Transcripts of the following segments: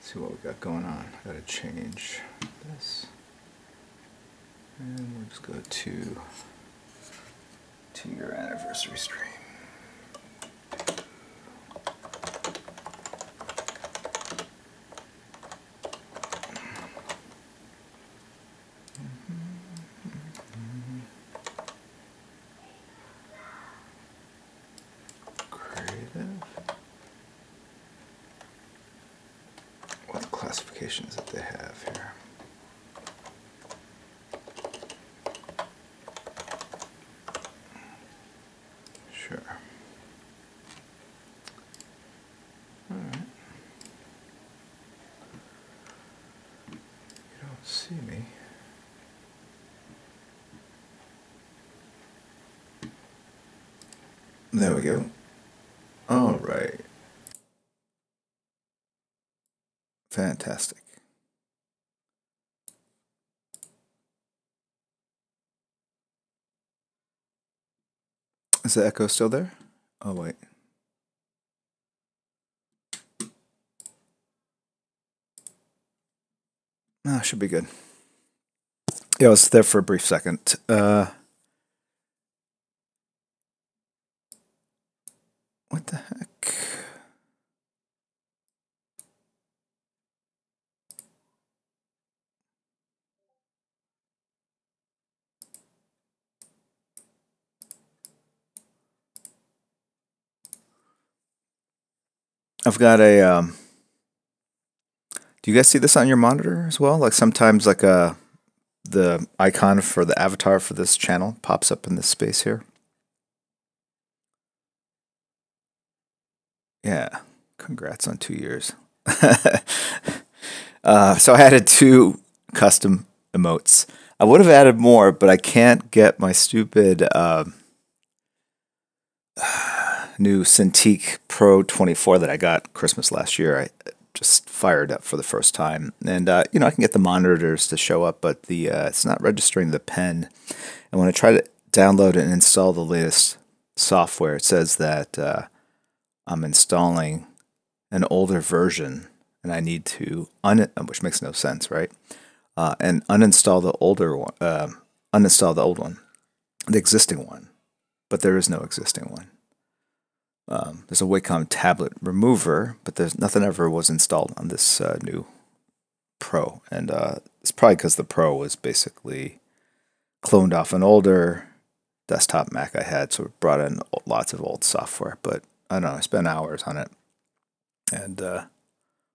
see what we got going on. Gotta change this. And we'll just go to 2-year anniversary stream. What classifications that they have here? Sure. All right. You don't see me. There we go. All right. Fantastic. Is the echo still there? Oh, wait. No, should be good. Yeah, I was there for a brief second. What the heck? I've got a, do you guys see this on your monitor as well? Like sometimes like the icon for the avatar for this channel pops up in this space here. Yeah, congrats on 2 years. So I added 2 custom emotes. I would have added more, but I can't get my stupid new Cintiq Pro 24 that I got Christmas last year. I just fired up for the first time, and you know, I can get the monitors to show up, but the it's not registering the pen. And when I try to download and install the latest software, it says that I'm installing an older version, and I need to which makes no sense, right? And uninstall the older one, uninstall the old one, the existing one, but there is no existing one. There's a Wacom tablet remover, but there's nothing ever was installed on this new Pro, and it's probably because the Pro was basically cloned off an older desktop Mac I had, so it brought in lots of old software. But I don't know, I spent hours on it. And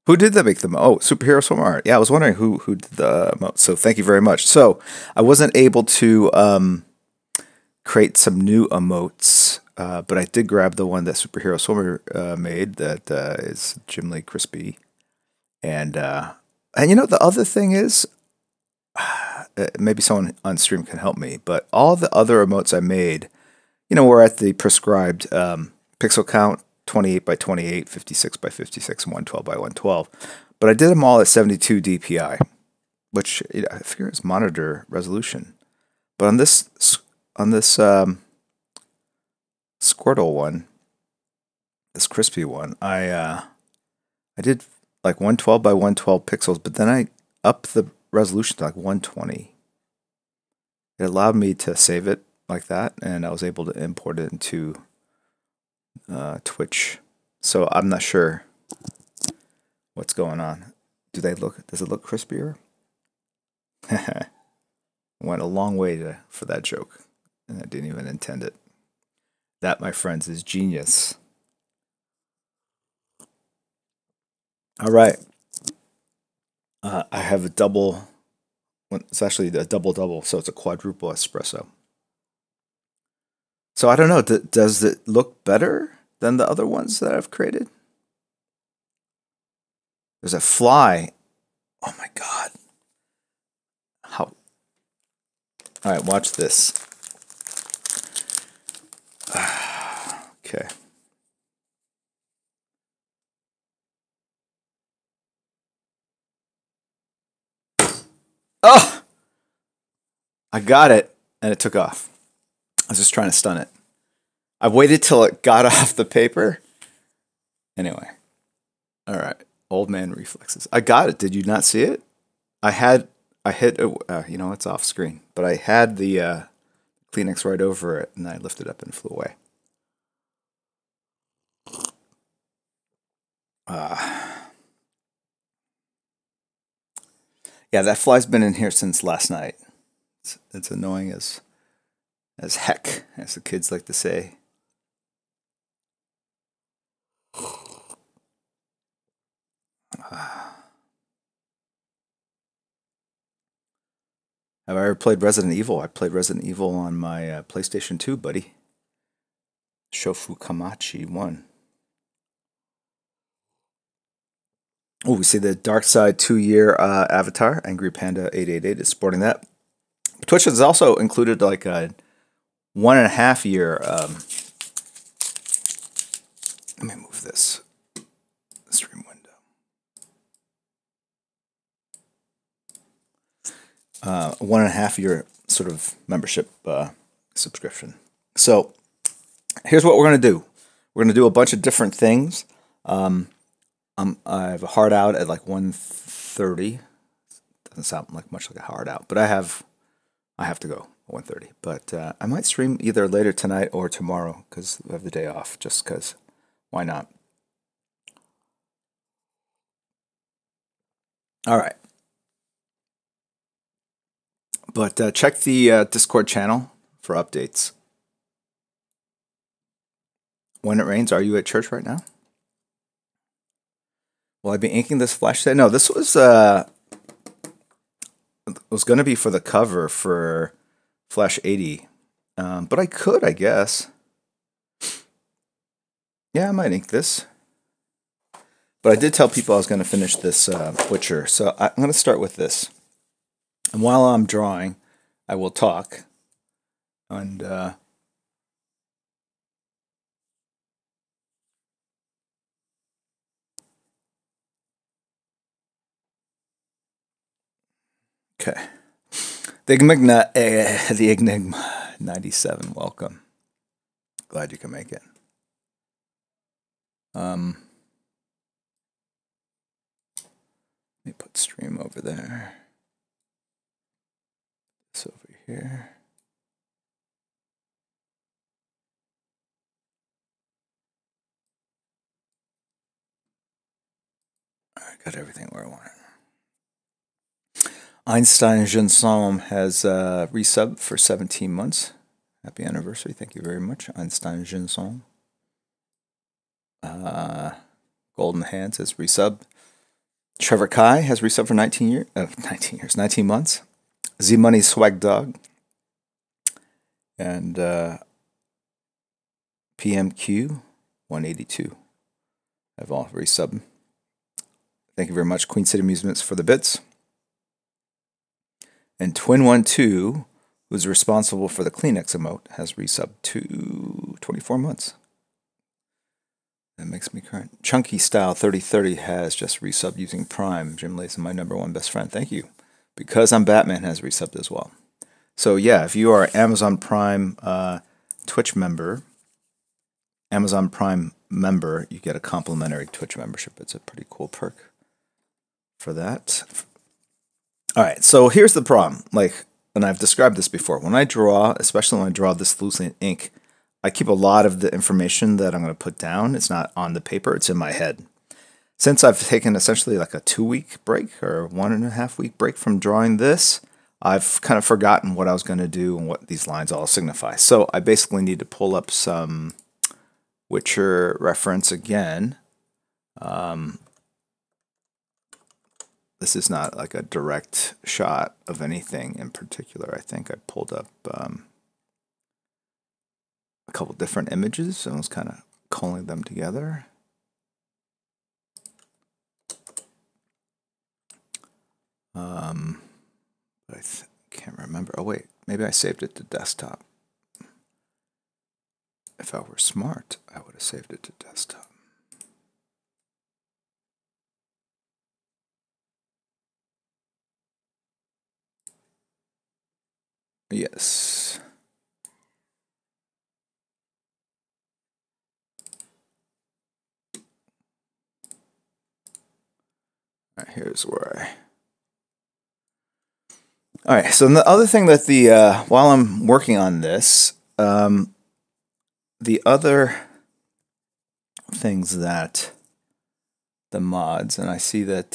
who did that make the Superhero Swim Art? Yeah, I was wondering who did the emote. So thank you very much. So I wasn't able to create some new emotes. But I did grab the one that Superhero Swimmer made that is Jim Lee Crispy. And you know, the other thing is, maybe someone on stream can help me, but all the other emotes I made, you know, were at the prescribed pixel count, 28 by 28, 56 by 56, and 112 by 112. But I did them all at 72 DPI, which, you know, I figure is monitor resolution. But on this Squirtle one, this crispy one, I did like 112 by 112 pixels, but then I upped the resolution to like 120. It allowed me to save it like that, and I was able to import it into Twitch. So I'm not sure what's going on. Does it look crispier? Went a long way for that joke, and I didn't even intend it. That, my friends, is genius. All right. I have a double. It's actually a double-double, so it's a quadruple espresso. So I don't know. Does it look better than the other ones that I've created? There's a fly. Oh my god. How? All right, watch this. Okay. Oh! I got it, and it took off. I was just trying to stun it. I waited till it got off the paper. Anyway. All right. Old man reflexes. I got it. Did you not see it? I had, I hit, you know, it's off screen, but I had the Kleenex right over it, and I lifted up and flew away. Yeah, that fly's been in here since last night. It's annoying as heck, as the kids like to say. Have I ever played Resident Evil? I played Resident Evil on my PlayStation 2, buddy. Shofu Kamachi 1. Oh, we see the Dark Side 2-year avatar. Angry Panda 888 is sporting that. Twitch has also included like a 1.5 year. Let me move this stream window. 1.5 year sort of membership subscription. So here's what we're gonna do. We're gonna do a bunch of different things. I have a hard out at like 1:30. Doesn't sound like much like a hard out, but I have to go at 1:30. But I might stream either later tonight or tomorrow because we have the day off. Just because, why not? All right. But check the Discord channel for updates. When it rains, are you at church right now? Will I be inking this flash today? No, this was going to be for the cover for Flash 80, but I could, I guess. Yeah, I might ink this. But I did tell people I was going to finish this Witcher, so I'm going to start with this. And while I'm drawing, I will talk. And okay, the Enigma 97. Welcome. Glad you can make it. Let me put stream over there. This over here. I got everything where I want it. Einstein Jensom has resubbed for 17 months. Happy anniversary. Thank you very much, Einstein Jensom. Golden Hands has resubbed. Trevor Kai has resubbed for 19 months. Z Money Swag Dog. And PMQ 182 have all resubbed. Thank you very much, Queen City Amusements, for the bits. And Twin12, who's responsible for the Kleenex emote, has resubbed to 24 months. That makes me cry. Chunky Style 3030 has just resubbed using Prime. Jim Lace, my #1 best friend. Thank you. Because I'm Batman has resubbed as well. So yeah, if you are Amazon Prime Twitch member, Amazon Prime member, you get a complimentary Twitch membership. It's a pretty cool perk for that. All right, so here's the problem. Like, and I've described this before. When I draw, especially when I draw this loosely in ink, I keep a lot of the information that I'm going to put down. It's not on the paper. It's in my head. Since I've taken essentially like a 2-week break or 1.5-week break from drawing this, I've kind of forgotten what I was going to do and what these lines all signify. So I basically need to pull up some Witcher reference again. This is not like a direct shot of anything in particular. I think I pulled up a couple different images, so I was kind of calling them together. But I can't remember. Oh wait, maybe I saved it to desktop. If I were smart, I would have saved it to desktop. Yes. here's where All right, so the other thing that while I'm working on this, the other things that the mods, and I see that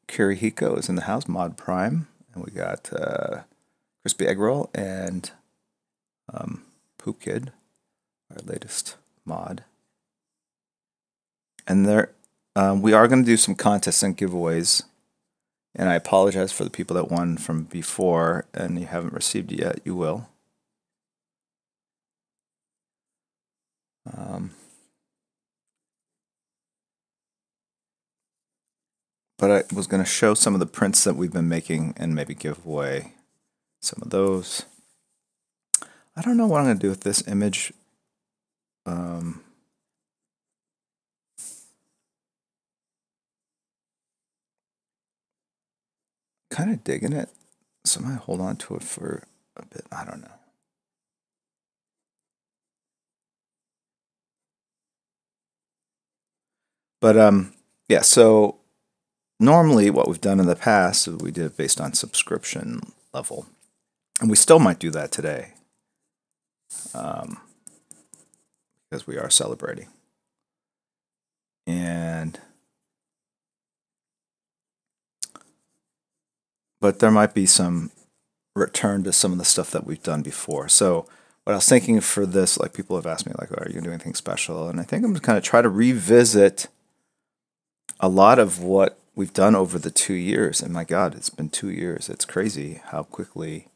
Kirihiko is in the house, Mod Prime, and we got Crispy Egg Roll and Poop Kid, our latest mod. And we are going to do some contests and giveaways. And I apologize for the people that won from before and you haven't received it yet. You will. But I was going to show some of the prints that we've been making and maybe give away some of those. I don't know what I'm going to do with this image. Kind of digging it. So I might hold on to it for a bit. I don't know. But yeah, so normally what we've done in the past is we did it based on subscription level. And we still might do that today. Because we are celebrating. But there might be some return to some of the stuff that we've done before. So what I was thinking for this, like people have asked me, like, oh, are you doing anything special? And I think I'm just kind of try to revisit a lot of what we've done over the 2 years. And my God, it's been 2 years. It's crazy how quickly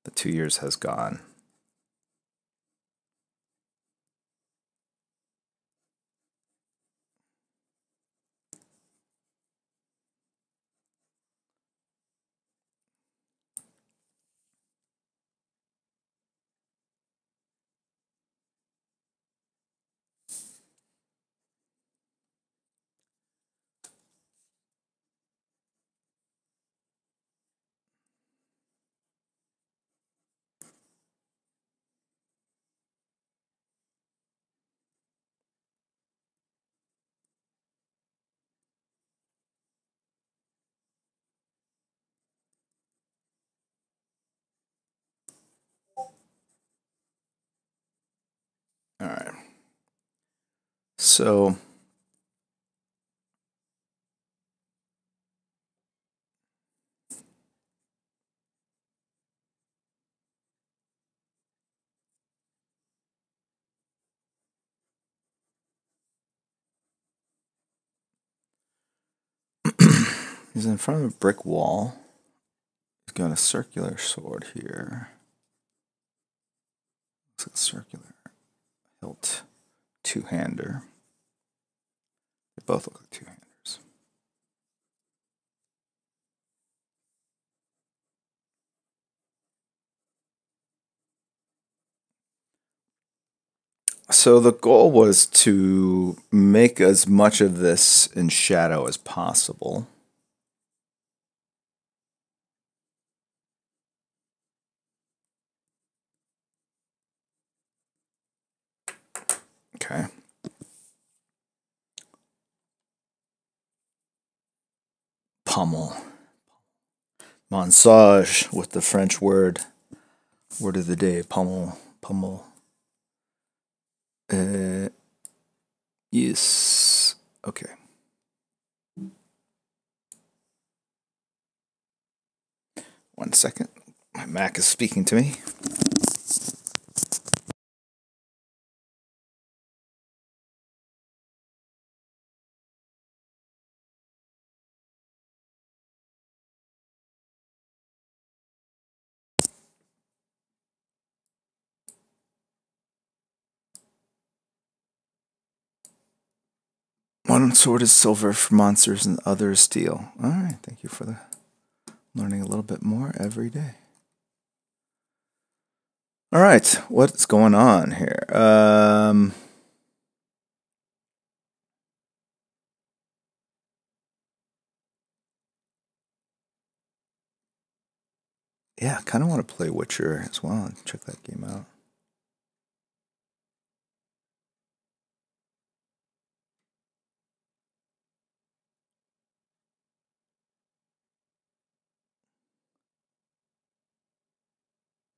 the 2 years has gone. All right. So he's in front of a brick wall. He's got a circular sword here. Looks like a circular hilt two-hander. They both look like two-handers. So the goal was to make as much of this in shadow as possible. Okay. Pummel. Massage with the French word of the day. Pummel. Pummel. Yes. Okay. One second. My Mac is speaking to me. One sword is silver for monsters and the other is steel. All right. Thank you for learning a little bit more every day. All right. What's going on here? Yeah, I kind of want to play Witcher as well and check that game out.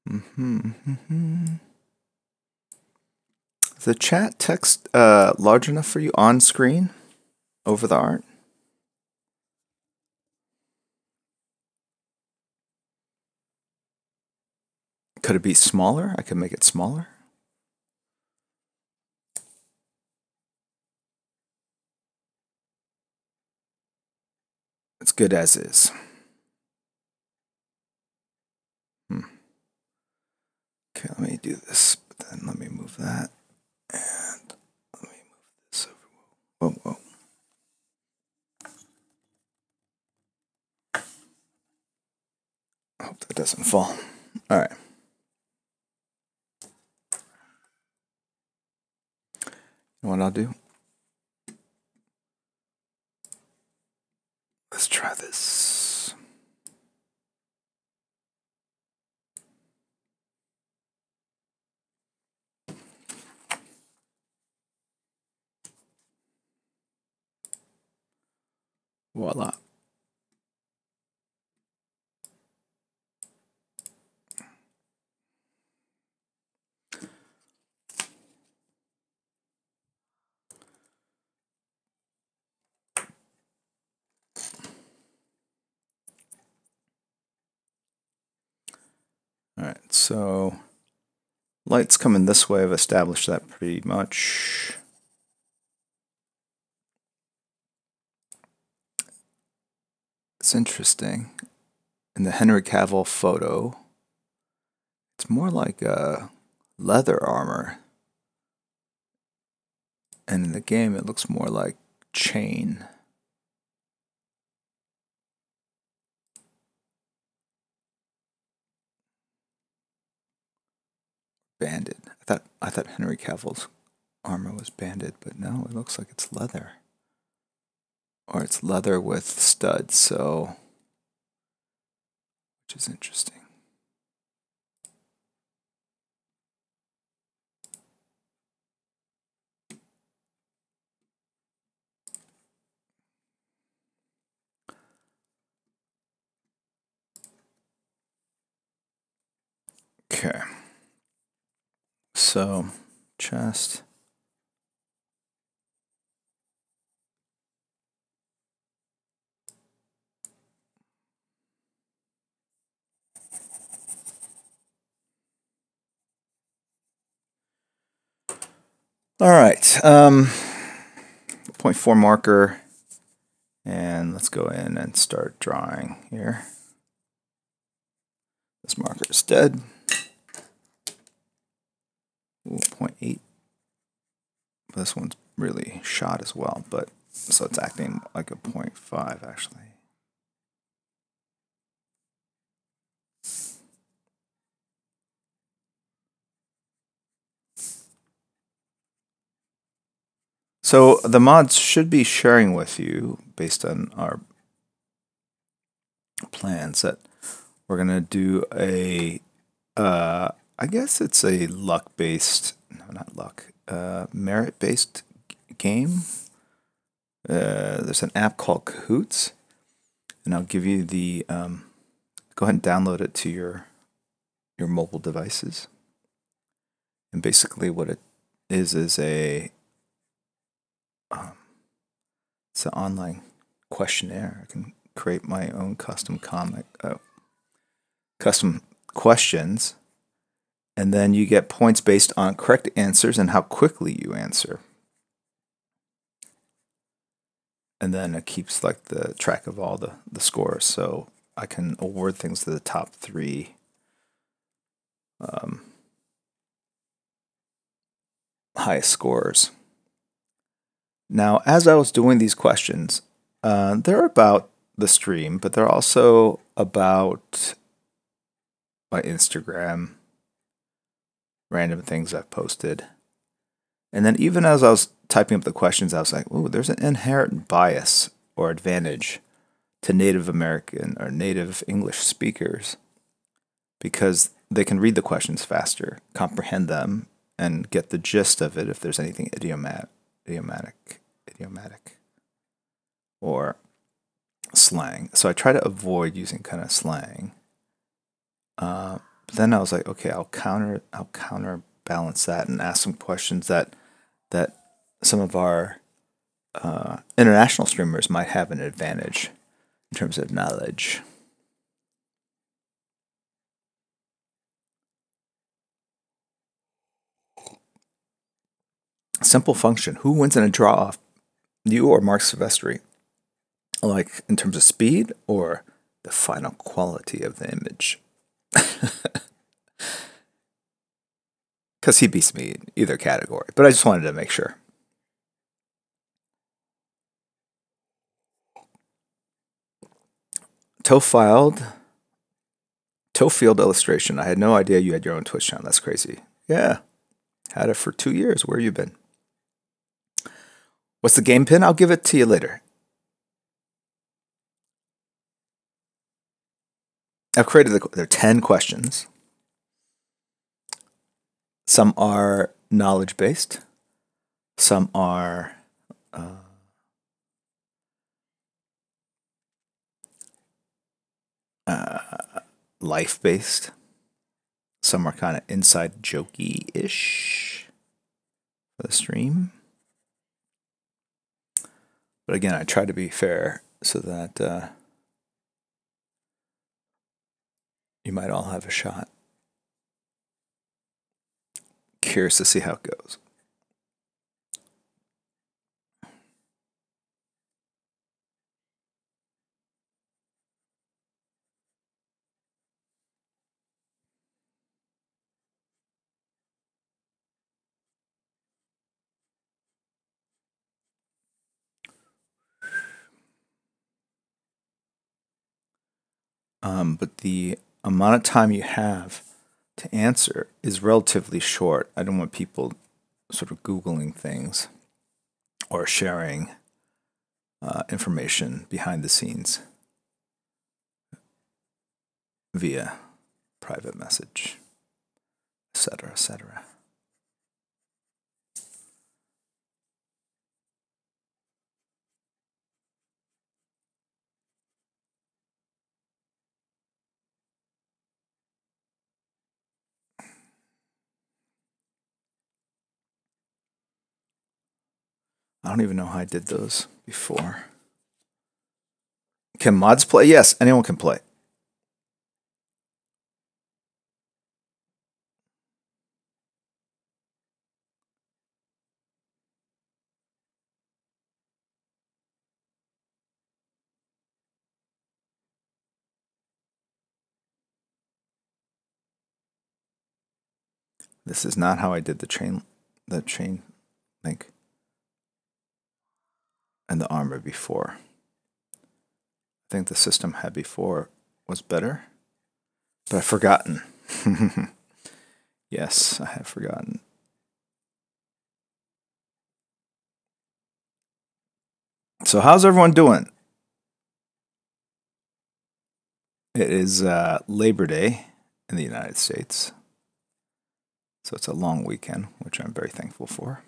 Is the chat text large enough for you on screen over the art? Could it be smaller? I could make it smaller. It's good as is. Okay, let me do this, but then let me move that. And let me move this over. Whoa, whoa. I hope that doesn't fall. All right. You know what I'll do? Let's try this. Voila. All right, so light's coming this way. I've established that pretty much. It's interesting. In the Henry Cavill photo, it's more like a leather armor. And in the game, it looks more like chain. Banded. I thought Henry Cavill's armor was banded, but no, it looks like it's leather. Or it's leather with studs, so which is interesting. Okay. So, chest. All right. 0.4 marker. And let's go in and start drawing here. This marker is dead. Ooh, 0.8. This one's really shot as well, but so it's acting like a 0.5 actually. So the mods should be sharing with you, based on our plans, that we're gonna do a, I guess it's a luck-based, no, not luck, merit-based game. There's an app called Kahoots, and I'll give you the, go ahead and download it to your mobile devices. And basically what it is a, it's an online questionnaire. I can create my own custom custom questions, and then you get points based on correct answers and how quickly you answer. And then it keeps like the track of all the scores, so I can award things to the top 3 highest scores. Now, as I was doing these questions, they're about the stream, but they're also about my Instagram, random things I've posted. And then even as I was typing up the questions, I was like, ooh, there's an inherent bias or advantage to Native American or Native English speakers because they can read the questions faster, comprehend them, and get the gist of it if there's anything idiomatic or slang. So I try to avoid using kind of slang. But then I was like, okay, I'll counterbalance that and ask some questions that some of our international streamers might have an advantage in terms of knowledge. Simple function. Who wins in a draw off? You or Mark Silvestri? Like in terms of speed or the final quality of the image? Because he beats me in either category. But I just wanted to make sure. Toe filed. Toe field illustration. I had no idea you had your own Twitch channel. That's crazy. Yeah. Had it for 2 years. Where you been? What's the game pin? I'll give it to you later. I've created there are 10 questions. Some are knowledge based. Some are life based. Some are kind of inside jokey ish for the stream. But again, I try to be fair so that you might all have a shot. Curious to see how it goes. But the amount of time you have to answer is relatively short. I don't want people sort of Googling things or sharing information behind the scenes via private message, etc., etc. I don't even know how I did those before. Can mods play? Yes, anyone can play. This is not how I did the chain link and the armor before. I think the system had before was better, but I've forgotten. Yes, I have forgotten. So how's everyone doing? It is Labor Day in the United States. So it's a long weekend, which I'm very thankful for.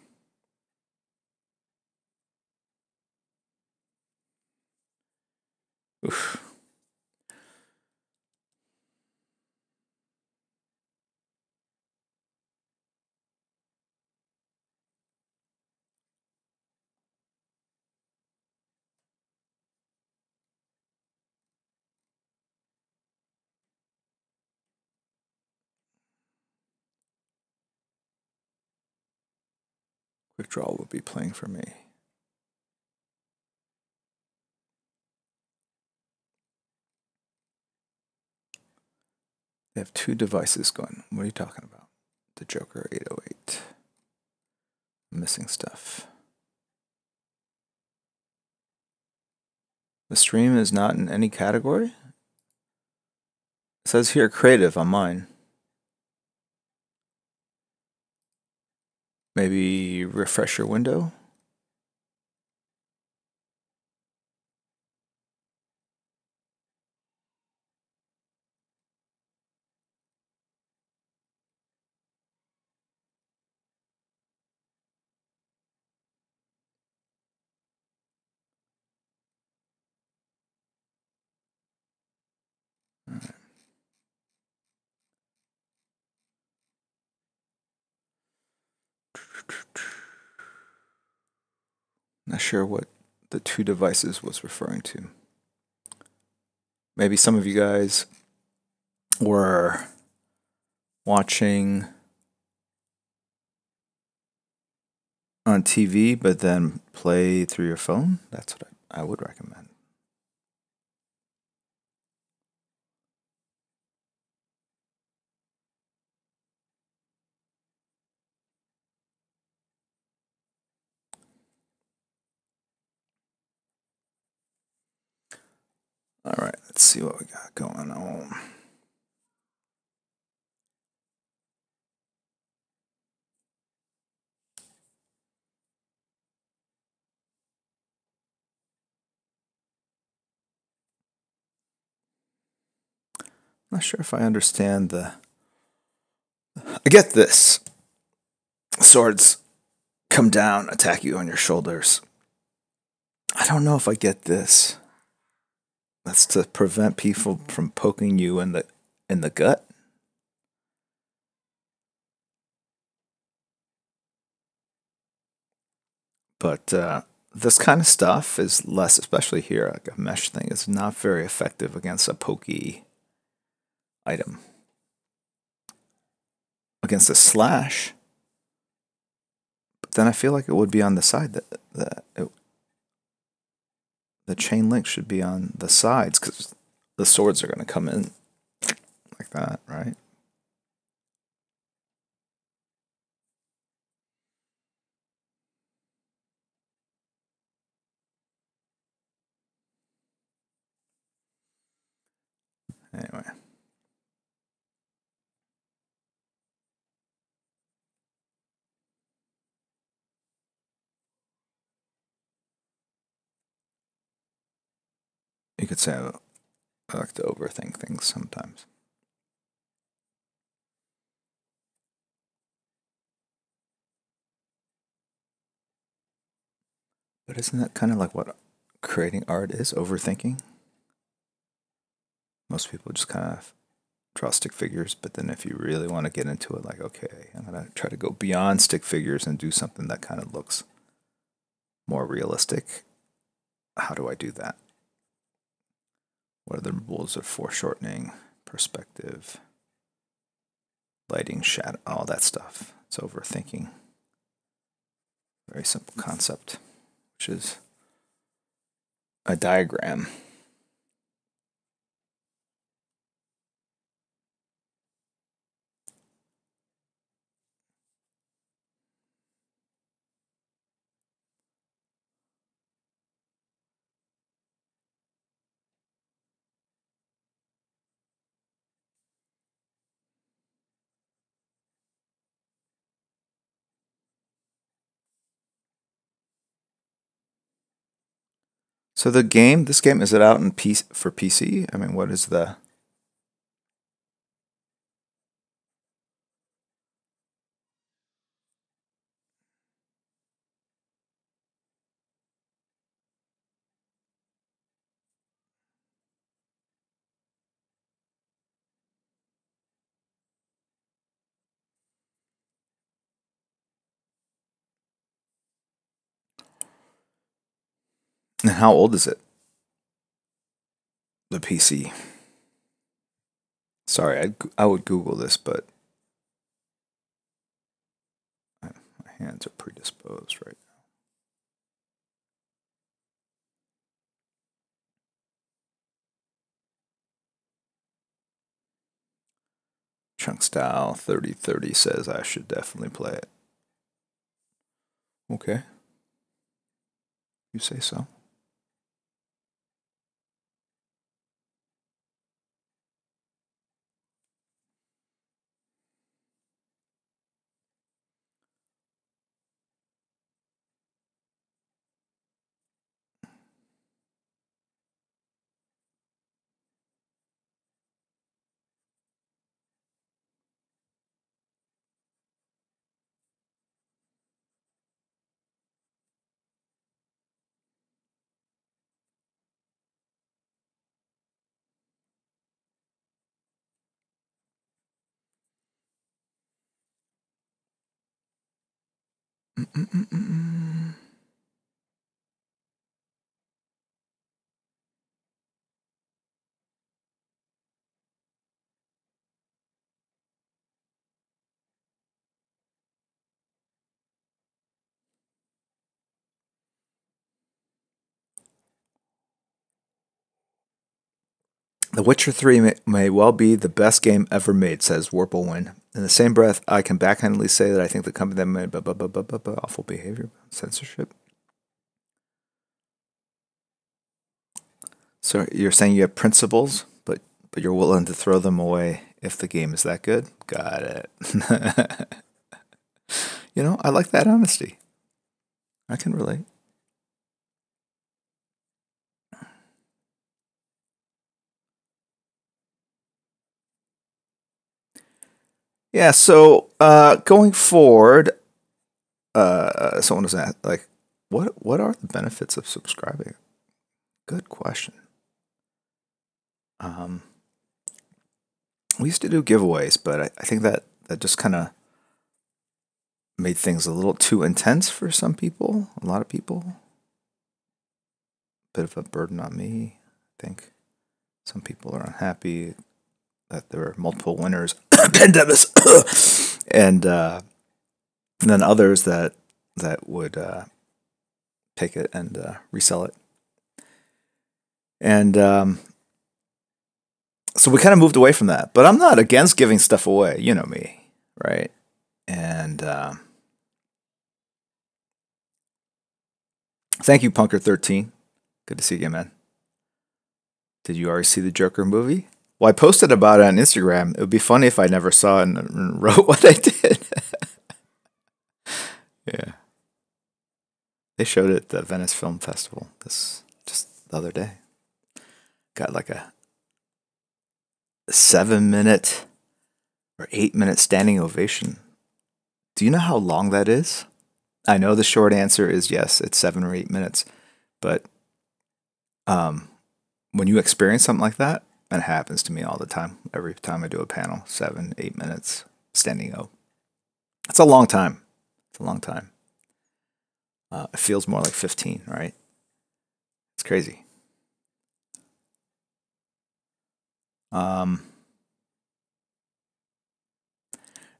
Oof. Quick Draw will be playing for me. They have 2 devices going. What are you talking about? The Joker 808. Missing stuff. The stream is not in any category? It says here creative on mine. Maybe refresh your window? not sure what the two devices was referring to. Maybe some of you guys were watching on TV, but then play through your phone. That's what I would recommend. All right, let's see what we got going on. Not sure if I understand the. I get this. Swords come down, attack you on your shoulders. I don't know if I get this. That's to prevent people from poking you in the gut. But this kind of stuff is less, especially here, like a mesh thing, is not very effective against a pokey item. Against a slash, but then I feel like it would be on the side the chain link should be on the sides because the swords are going to come in like that, right? Anyway. You could say I like to overthink things sometimes. But isn't that kind of like what creating art is? Overthinking? Most people just kind of draw stick figures, but then if you really want to get into it, like, okay, I'm going to try to go beyond stick figures and do something that kind of looks more realistic. How do I do that? What are the rules of foreshortening, perspective, lighting, shadow, all that stuff? It's overthinking. Very simple concept, which is a diagram. So this game, is it out in for PC? I mean, what is the? And how old is it? The PC. Sorry, I would Google this, but my hands are predisposed right now. Chunk Style 3030 says I should definitely play it. Okay. You say so. Mm-mm-mm-mm. The Witcher 3 may well be the best game ever made, says Warplewin. In the same breath, I can backhandedly say that I think the company that made awful behavior, censorship. So you're saying you have principles, but you're willing to throw them away if the game is that good? Got it. You know, I like that honesty. I can relate. Yeah, so going forward, someone was asked, like, what are the benefits of subscribing? Good question. We used to do giveaways, but I think that just kind of made things a little too intense for some people, a lot of people. Bit of a burden on me, I think. Some people are unhappy that there are multiple winners, pandemics, and then others that would take it and resell it. And so we kind of moved away from that. But I'm not against giving stuff away. You know me, right? And thank you, Punker13. Good to see you again, man. Did you already see the Joker movie? Well, I posted about it on Instagram. It would be funny if I never saw it and wrote what I did. Yeah. They showed it at the Venice Film Festival just the other day. Got like a 7-minute or 8-minute standing ovation. Do you know how long that is? I know the short answer is yes, it's 7 or 8 minutes. But when you experience something like that, it happens to me all the time. Every time I do a panel, 7, 8 minutes standing O. It's a long time. It's a long time. It feels more like 15, right? It's crazy. Then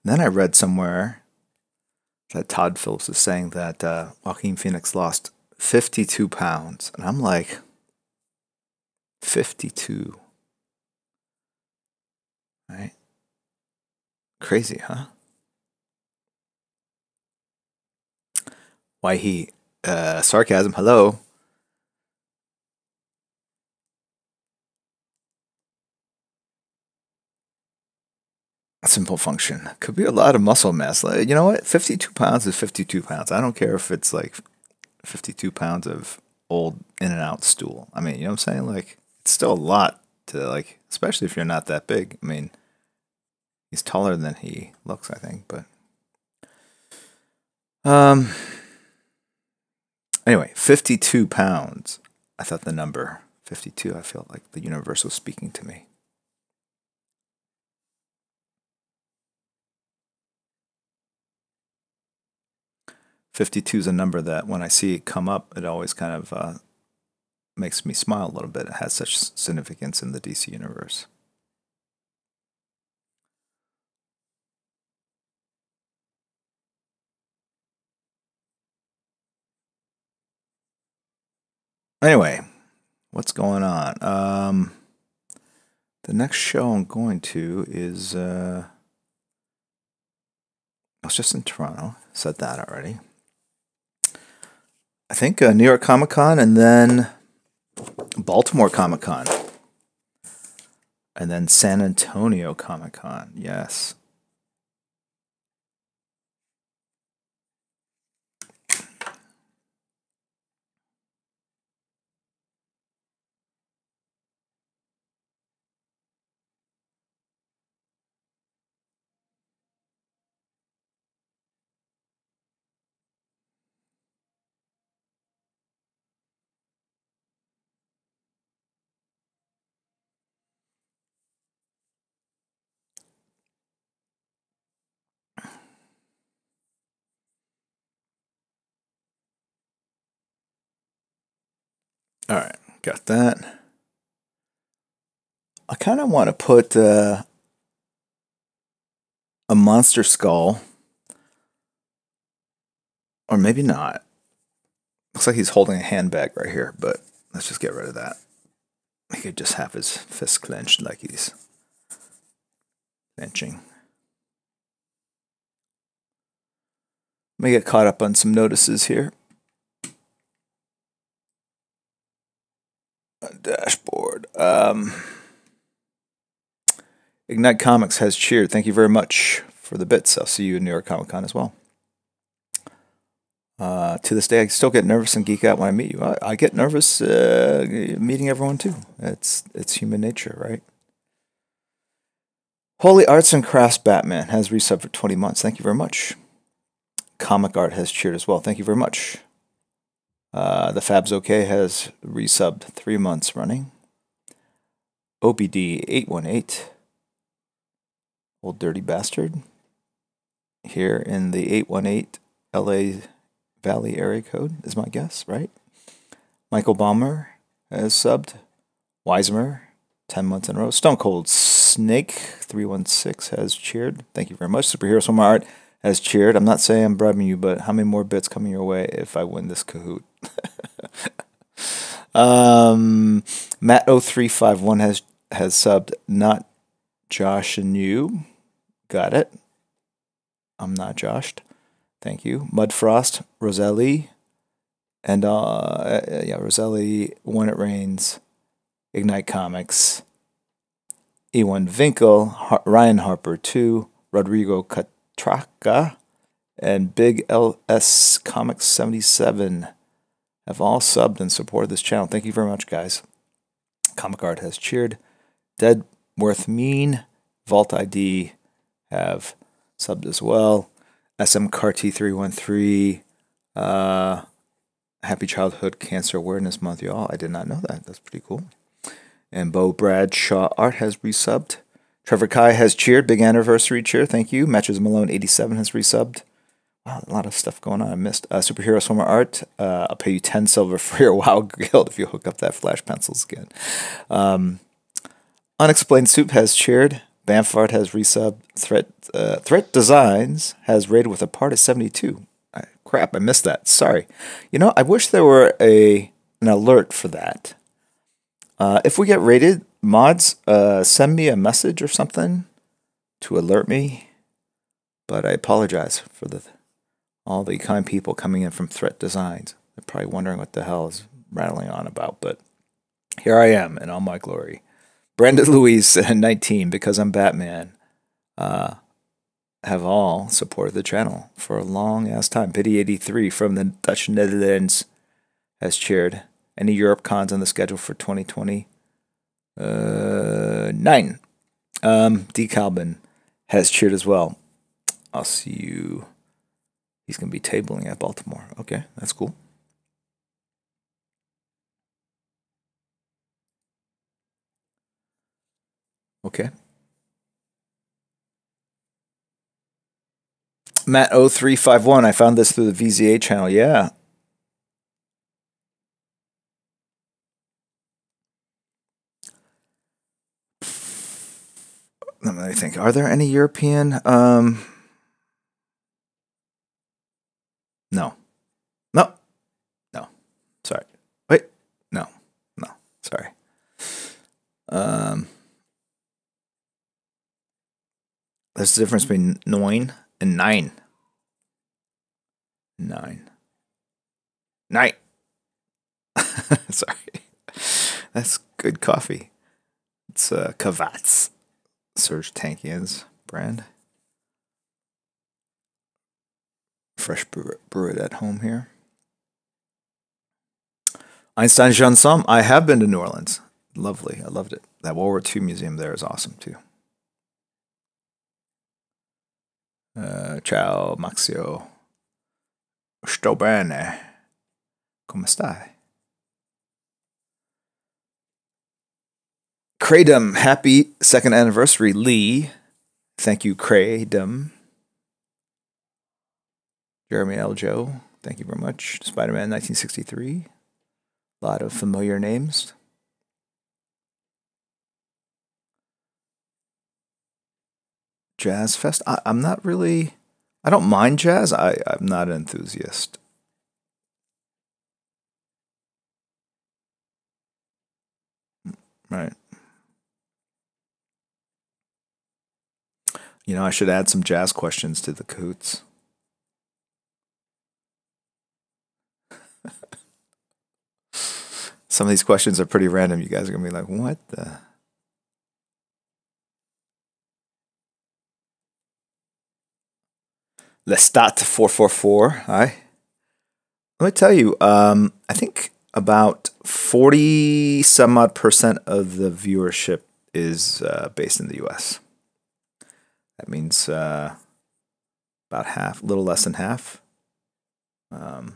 I read somewhere that Todd Phillips is saying that Joaquin Phoenix lost 52 pounds. And I'm like, 52. Right? Crazy, huh? Why he sarcasm, hello. Simple function. Could be a lot of muscle mass. You know what? 52 pounds is 52 pounds. I don't care if it's like 52 pounds of old in and out stool. I mean, you know what I'm saying? Like, it's still a lot to, like, especially if you're not that big. I mean, he's taller than he looks, I think, but anyway, 52 pounds. I thought the number 52, I felt like the universe was speaking to me. 52 is a number that when I see it come up, it always kind of makes me smile a little bit. It has such significance in the DC universe. Anyway, what's going on? The next show I'm going to is I was just in Toronto. Said that already. I think New York Comic Con and then Baltimore Comic Con. And then San Antonio Comic Con. Yes. All right, got that. I kind of want to put a monster skull, or maybe not. Looks like he's holding a handbag right here, but let's just get rid of that. He could just have his fist clenched like he's clenching. Let me get caught up on some notices here. Dashboard. Ignite Comics has cheered. Thank you very much for the bits. I'll see you in New York Comic Con as well. To this day, I still get nervous and geek out when I meet you. I get nervous meeting everyone too. It's human nature, right? Holy Arts and Crafts Batman has resubbed for 20 months. Thank you very much. Comic Art has cheered as well. Thank you very much. The Fab's OK has resubbed 3 months running. OBD 818, Old Dirty Bastard, here in the 818 LA Valley area code is my guess, right? Michael Balmer has subbed. Weismer, 10 months in a row. Stone Cold Snake 316 has cheered. Thank you very much. Superhero Swimmer Art has cheered. I'm not saying I'm bribing you, but how many more bits coming your way if I win this Kahoot? Matt0351 has subbed. Not Josh and you. Got it. I'm not Joshed. Thank you. Mudfrost, Roselli, and Roselli, When It Rains, Ignite Comics, Ewan Vinkel, Ryan Harper 2, Rodrigo Catraca, and Big LS Comics 77 have all subbed and supported this channel. Thank you very much, guys. Comic Art has cheered. Deadworth Mean, Vault ID have subbed as well. SM Carty 313, Happy Childhood Cancer Awareness Month, y'all. I did not know that. That's pretty cool. And Bo Bradshaw Art has resubbed. Trevor Kai has cheered. Big anniversary cheer. Thank you. Matches Malone 87 has resubbed. Wow, a lot of stuff going on. I missed. Superhero Swimmer Art. I'll pay you 10 silver for your WoW guild if you hook up that Flash pencils again. Unexplained Soup has cheered. Bamfart has resubbed. Threat Designs has rated with a part of 72. Crap, I missed that. Sorry. You know, I wish there were an alert for that. If we get rated, mods, send me a message or something to alert me. But I apologize for all the kind people coming in from Threat Designs. They're probably wondering what the hell is rattling on about. But here I am in all my glory. Brandon Louise, 19, Because I'm Batman, have all supported the channel for a long-ass time. Pity 83 from the Dutch Netherlands has cheered. Any Europe cons on the schedule for 2020? 9. D. Calvin has cheered as well. I'll see you. He's going to be tabling at Baltimore. Okay, that's cool. Okay. Matt0351, I found this through the VZA channel. Yeah. Let me think. Are there any European? No. No. No. Sorry. Wait. No. No. Sorry. There's the difference between 9 and 9. 9. Sorry. That's good coffee. It's Kavats. Serge Tankian's brand. Fresh brew it at home here. Einstein Jean Somme. I have been to New Orleans. Lovely. I loved it. That World War II museum there is awesome too. Ciao, Maxio. Sto bene. Come stai? Kraydom, happy 2nd anniversary, Lee. Thank you, Kraydom. Jeremy L. Joe, thank you very much. Spider-Man 1963. A lot of familiar names. Jazz Fest. I'm not really. I don't mind jazz. I'm not an enthusiast. Right. You know, I should add some jazz questions to the Kahoots. Some of these questions are pretty random. You guys are going to be like, what the? Lestat 444. Hi. Let me tell you, I think about 40 some odd percent of the viewership is based in the US. That means about half, a little less than half. But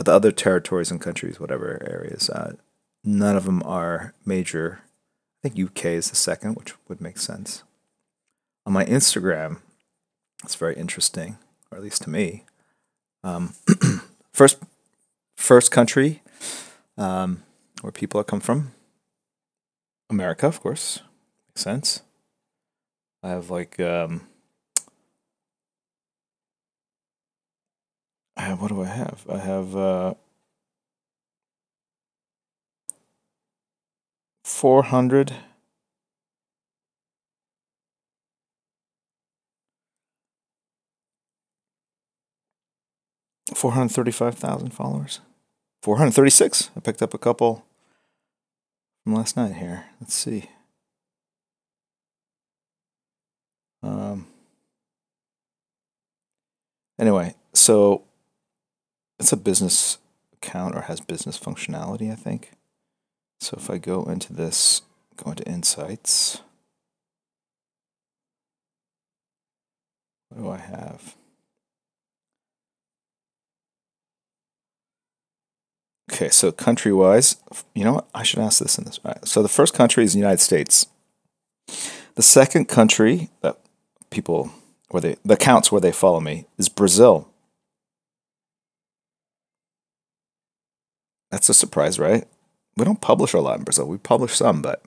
the other territories and countries, whatever areas, none of them are major. I think UK is the second, which would make sense. On my Instagram, it's very interesting, or at least to me. First, first country where people come from, America, of course, makes sense. I have like what do I have? I have 400. 435,000 followers. 436. I picked up a couple from last night here. Let's see. Anyway, so it's a business account or has business functionality, I think. So if I go into this, go into Insights, what do I have? Okay, so country-wise, you know what? I should ask this in this. All right, so the first country is the United States. The second country that people, the accounts where they follow me, is Brazil. That's a surprise, right? We don't publish a lot in Brazil. We publish some, but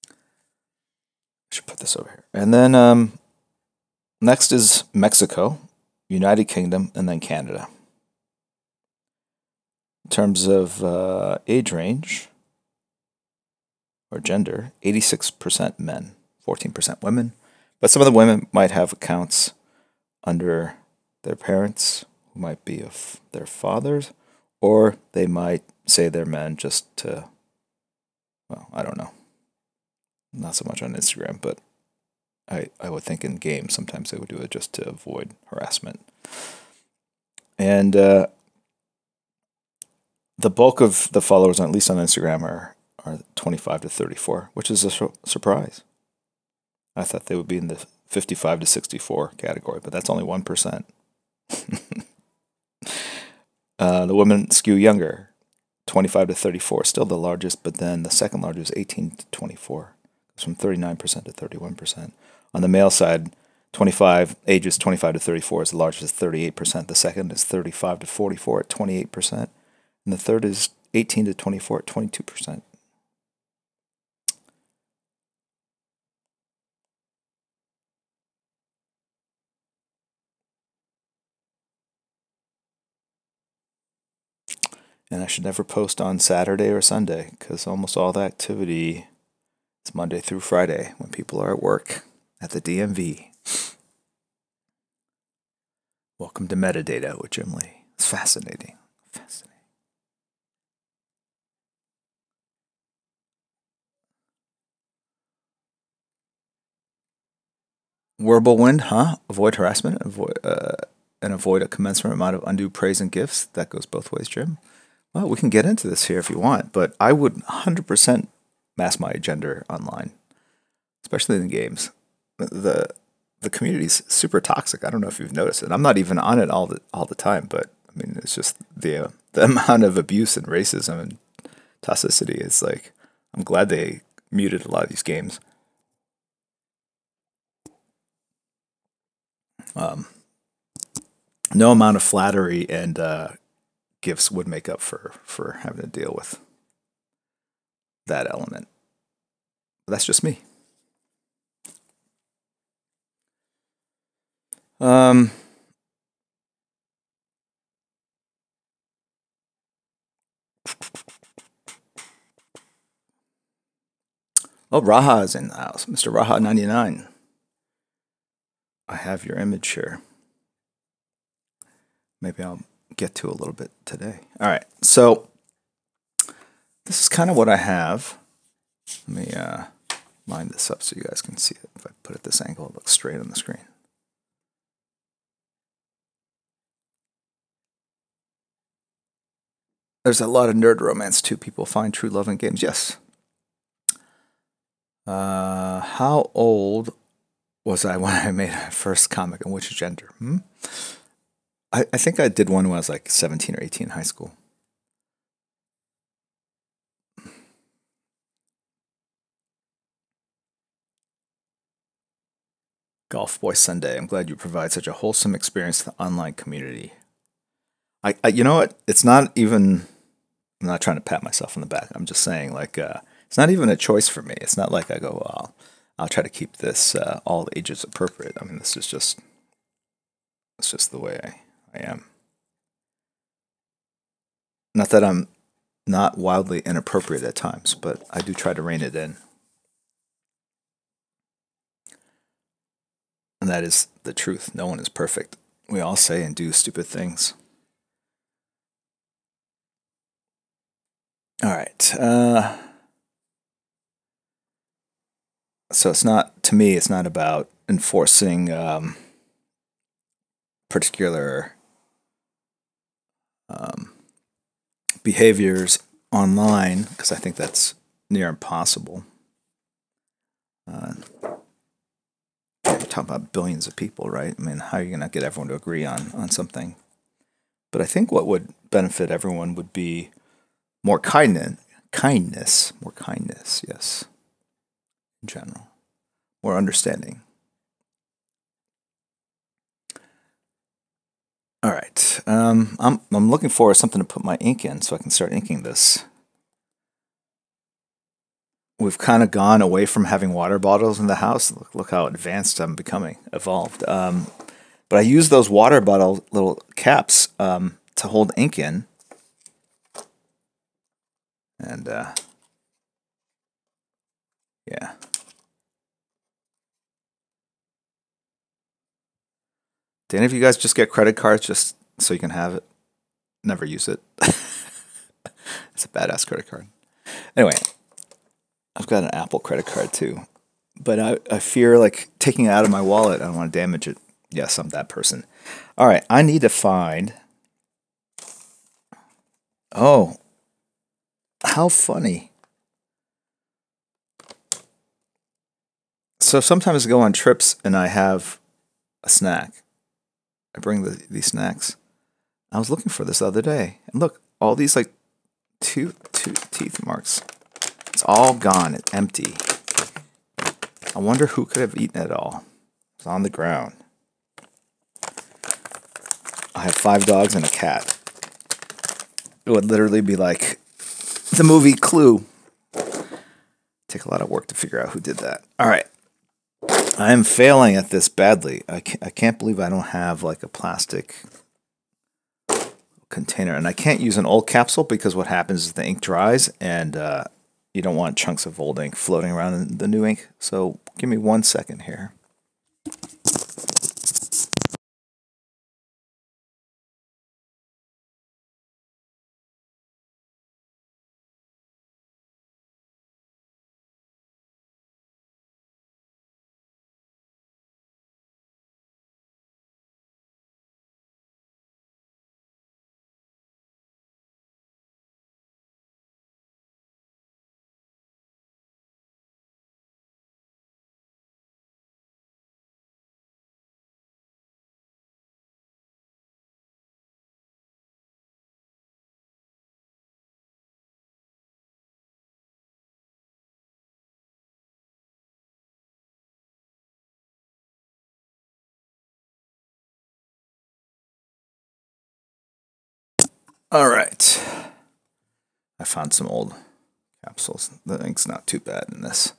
I should put this over here. And then next is Mexico, United Kingdom, and then Canada. In terms of age range or gender, 86% men, 14% women. But some of the women might have accounts under their parents, who might be of their fathers, or they might say they're men just to, well, I don't know. Not so much on Instagram, but I would think in games sometimes they would do it just to avoid harassment. And the bulk of the followers, at least on Instagram, are 25 to 34, which is a surprise. I thought they would be in the 55 to 64 category, but that's only 1%. The women skew younger, 25 to 34, still the largest, but then the second largest is 18 to 24. It's from 39% to 31%. On the male side, ages 25 to 34 is the largest at 38%. The second is 35 to 44 at 28%. And the third is 18 to 24 at 22%. And I should never post on Saturday or Sunday because almost all the activity is Monday through Friday when people are at work at the DMV. Welcome to Metadata with Jim Lee. It's fascinating. Fascinating. Whirlwind, huh? Avoid harassment, and avoid a commensurate amount of undue praise and gifts. That goes both ways, Jim. Well, we can get into this here if you want, but I would 100% mask my gender online, especially in games. The community's super toxic. I don't know if you've noticed it. I'm not even on it all the time, but I mean, it's just the amount of abuse and racism and toxicity. It's like I'm glad they muted a lot of these games. No amount of flattery and gifts would make up for having to deal with that element. But that's just me. Um, Oh, Raha is in the house. Mr. Raha 99. I have your image here. Maybe I'll get to a little bit today. All right, so this is kind of what I have. Let me line this up so you guys can see it. If I put it this angle, it looks straight on the screen. There's a lot of nerd romance too. People find true love in games. Yes. How old was I when I made my first comic, and which gender? I think I did one when I was like 17 or 18 in high school. Golf Boy Sunday. I'm glad you provide such a wholesome experience to the online community. You know what? It's not even. I'm not trying to pat myself on the back. I'm just saying, like, it's not even a choice for me. It's not like I go, well, I'll try to keep this all ages appropriate. I mean, this is just, it's just the way I am. Not that I'm not wildly inappropriate at times, but I do try to rein it in. And that is the truth. No one is perfect. We all say and do stupid things. All right. So it's not, to me, it's not about enforcing particular behaviors online, because I think that's near impossible. You're talking about billions of people, right? I mean, how are you going to get everyone to agree on something? But I think what would benefit everyone would be more kindness, yes, in general, more understanding. All right, I'm looking for something to put my ink in so I can start inking this. We've kind of gone away from having water bottles in the house. Look how advanced I'm becoming, evolved. But I use those water bottle little caps to hold ink in. And yeah. Do any of you guys just get credit cards just so you can have it? Never use it. It's a badass credit card. Anyway, I've got an Apple credit card too. But I fear like taking it out of my wallet. I don't want to damage it. Yes, I'm that person. All right, I need to find. Oh, how funny. So sometimes I go on trips and I have a snack. I bring these snacks. I was looking for this the other day. And look, all these like two teeth marks. It's all gone. It's empty. I wonder who could have eaten it all. It's on the ground. I have 5 dogs and a cat. It would literally be like the movie Clue. Take a lot of work to figure out who did that. All right. I am failing at this badly. I can't believe I don't have like a plastic container. And I can't use an old capsule because what happens is the ink dries and you don't want chunks of old ink floating around in the new ink. So give me 1 second here. All right. I found some old capsules. The ink's not too bad in this.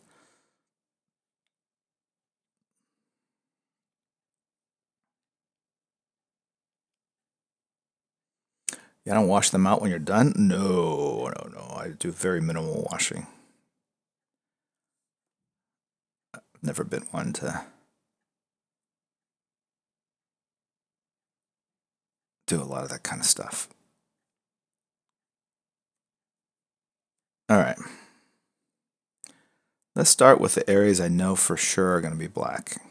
You don't wash them out when you're done? No. I do very minimal washing. Never been one to do a lot of that kind of stuff. All right. Let's start with the areas I know for sure are going to be black.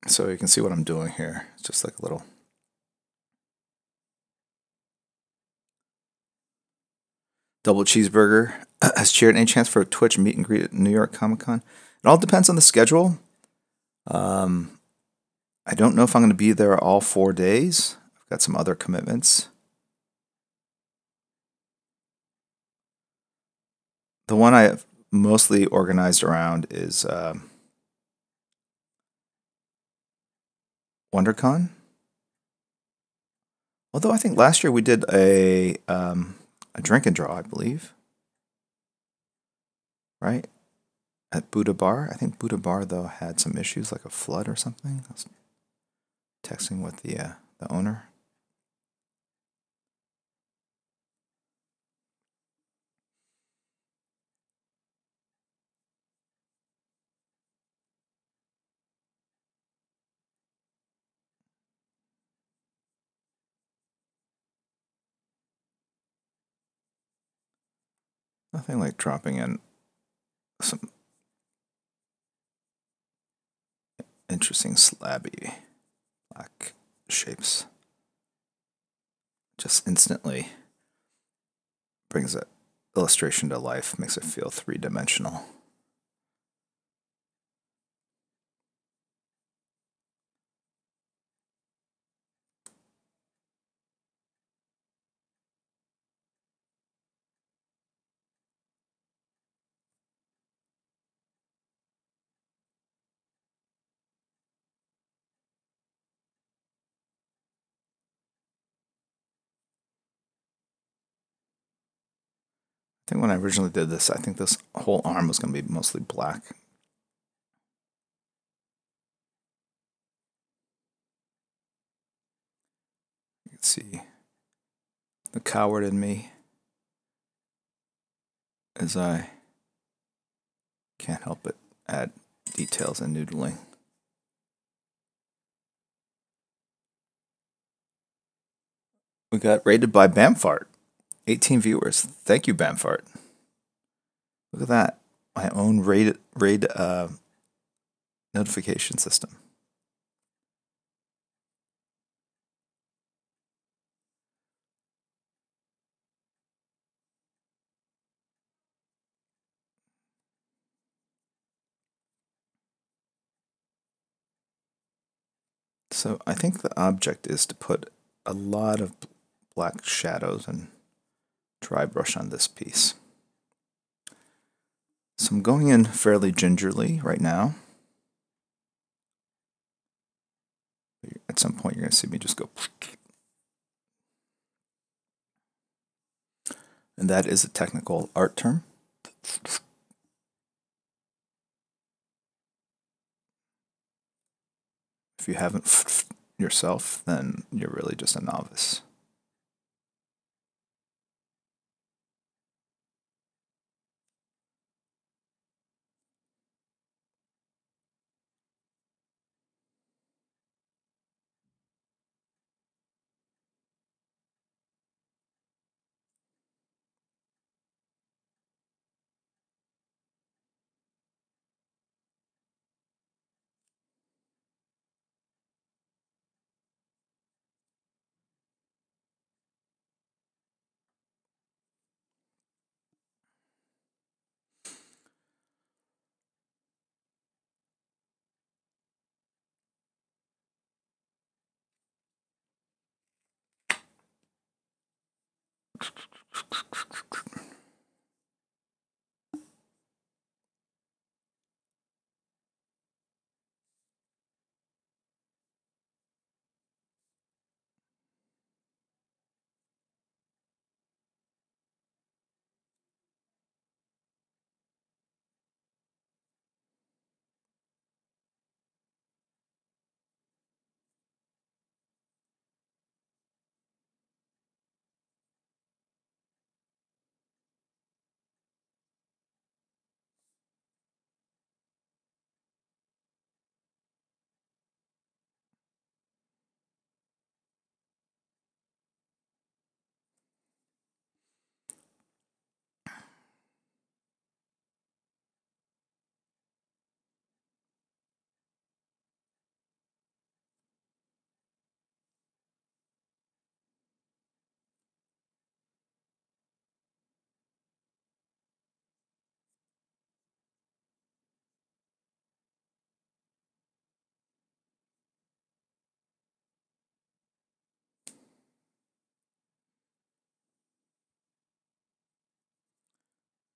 So you can see what I'm doing here. It's just like a little double cheeseburger. Has cheered any chance for a Twitch meet and greet at New York Comic Con? It all depends on the schedule. I don't know if I'm going to be there all 4 days. I've got some other commitments. The one I have mostly organized around is WonderCon. Although I think last year we did a drink and draw, I believe, right? At Buddha Bar. I think Buddha Bar though had some issues, like a flood or something. I was texting with the owner. Nothing like dropping in some interesting slabby black shapes. Just instantly brings that illustration to life, makes it feel three-dimensional. I think when I originally did this, I think this whole arm was going to be mostly black. You can see the coward in me as I can't help but add details and noodling. We got rated by Bamfart. 18 viewers. Thank you, Bamfart. Look at that. My own raid notification system. So I think the object is to put a lot of black shadows and dry brush on this piece. So I'm going in fairly gingerly right now. At some point you're going to see me just go. And that is a technical art term. If you haven't yourself, then you're really just a novice.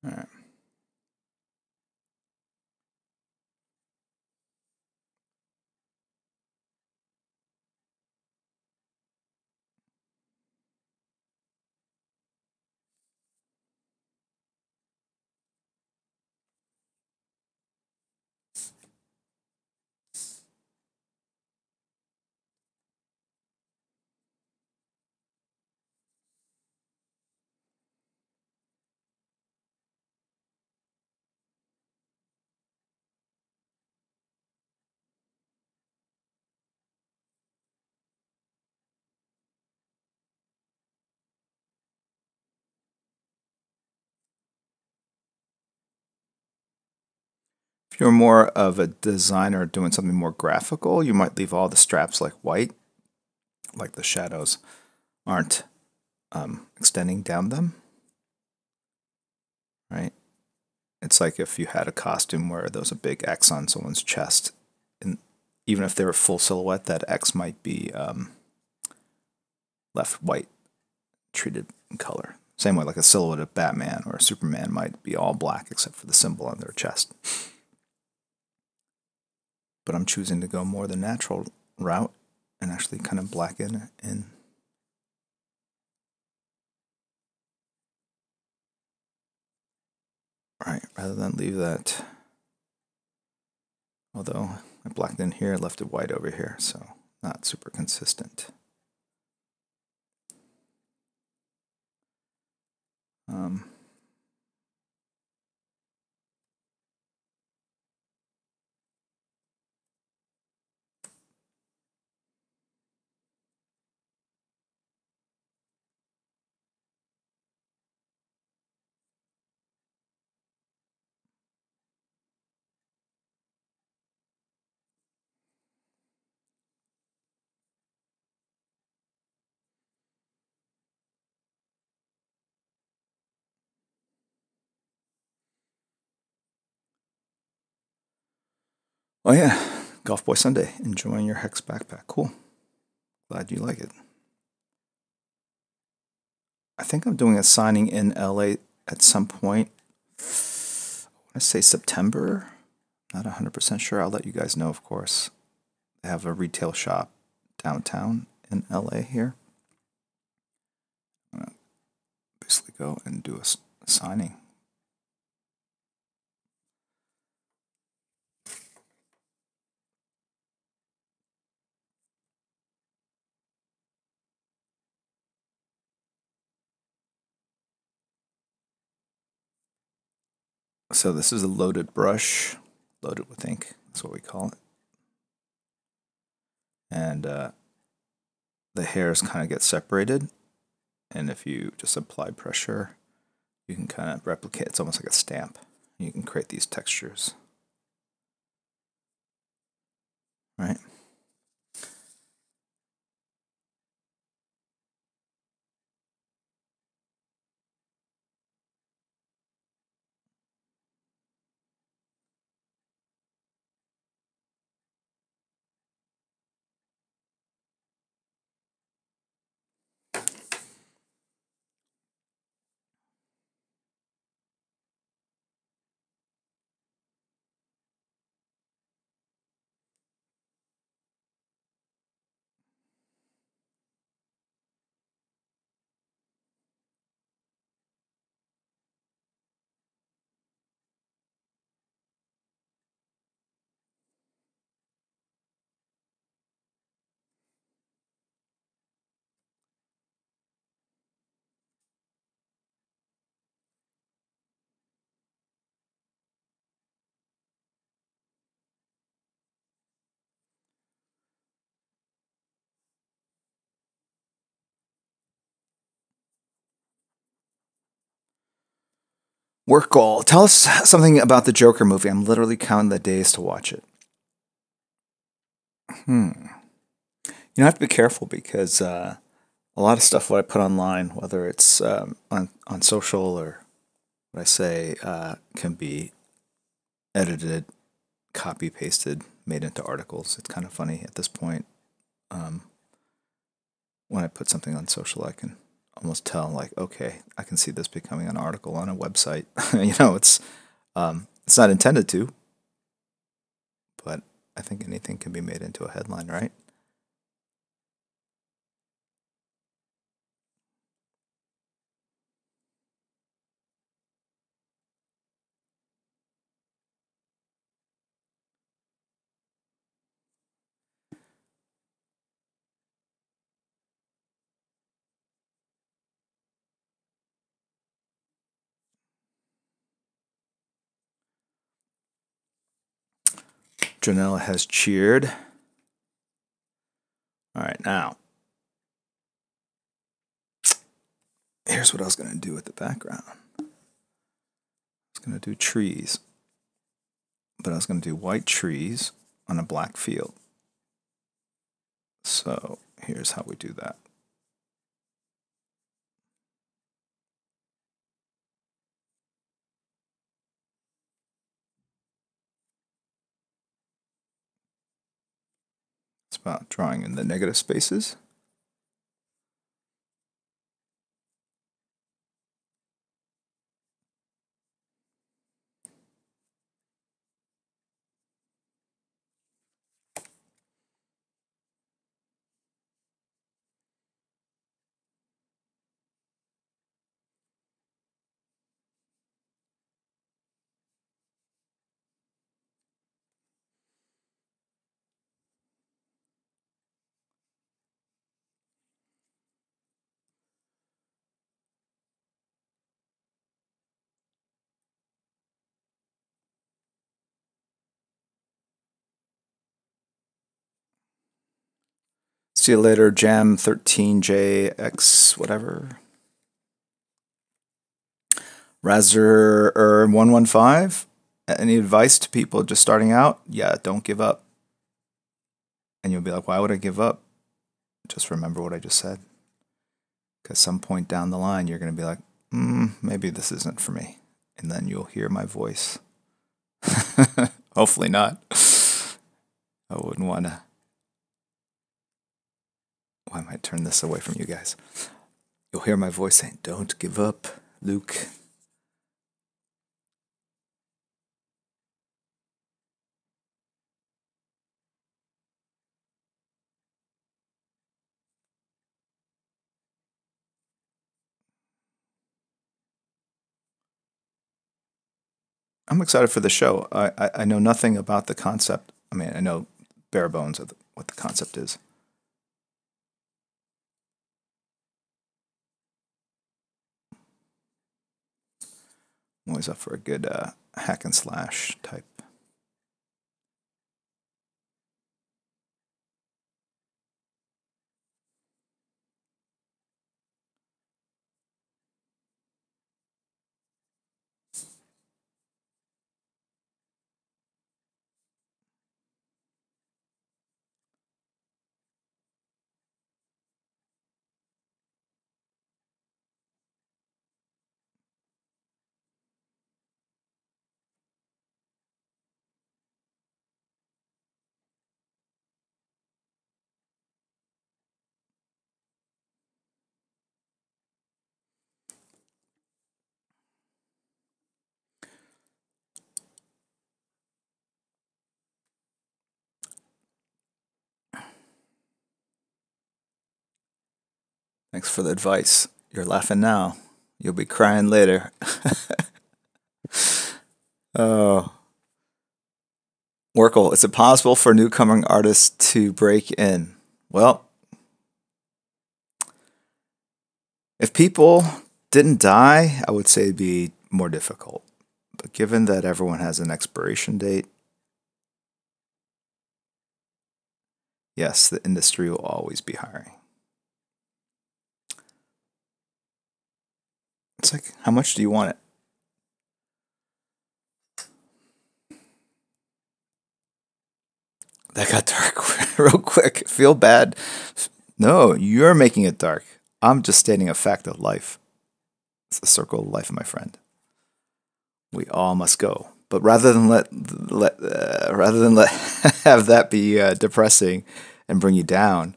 All right. If you're more of a designer doing something more graphical, you might leave all the straps like white, like the shadows aren't extending down them, right? It's like if you had a costume where there was a big X on someone's chest, and even if they were full silhouette, that X might be left white, treated in color. Same way, like a silhouette of Batman or Superman might be all black except for the symbol on their chest. But I'm choosing to go more the natural route and actually kind of blacken in. Right, rather than leave that. Although I blacked in here, left it white over here, so not super consistent. Um, oh yeah, Golf Boy Sunday, enjoying your Hex backpack. Cool. Glad you like it. I think I'm doing a signing in LA at some point. I say September. Not 100% sure. I'll let you guys know, of course. They have a retail shop downtown in LA here. I'm going to basically go and do a signing. So this is a loaded brush, loaded with ink. That's what we call it. And the hairs kind of get separated. And if you just apply pressure, you can kind of replicate. It's almost like a stamp. You can create these textures. Right? Work goal. Tell us something about the Joker movie. I'm literally counting the days to watch it. You have to be careful because a lot of stuff what I put online, whether it's on social or what I say, can be edited, copy pasted, made into articles. It's kind of funny at this point. When I put something on social, I can almost tell, like, okay, I can see this becoming an article on a website. It's not intended to, but I think anything can be made into a headline, right? Janella has cheered. All right, now, here's what I was going to do with the background. I was going to do trees, but I was going to do white trees on a black field. So here's how we do that. It's about drawing in the negative spaces. See you later, Jam 13JX, whatever. Razor 115. Any advice to people just starting out? Yeah, don't give up. And you'll be like, why would I give up? Just remember what I just said. Because some point down the line, you're going to be like, maybe this isn't for me. And then you'll hear my voice. Hopefully not. I wouldn't want to. Why might I turn this away from you guys? You'll hear my voice saying, don't give up, Luke. I'm excited for the show. I know nothing about the concept. I mean, I know bare bones of what the concept is. I'm always up for a good hack and slash type. Thanks for the advice. You're laughing now. You'll be crying later. Oh. Workle, is it possible for newcomer artists to break in? Well, if people didn't die, I would say it'd be more difficult. But given that everyone has an expiration date, yes, the industry will always be hiring. It's like, how much do you want it? That got dark real quick. Feel bad? No, you're making it dark. I'm just stating a fact of life. It's the circle of life, my friend. We all must go. But rather than let have that be depressing and bring you down,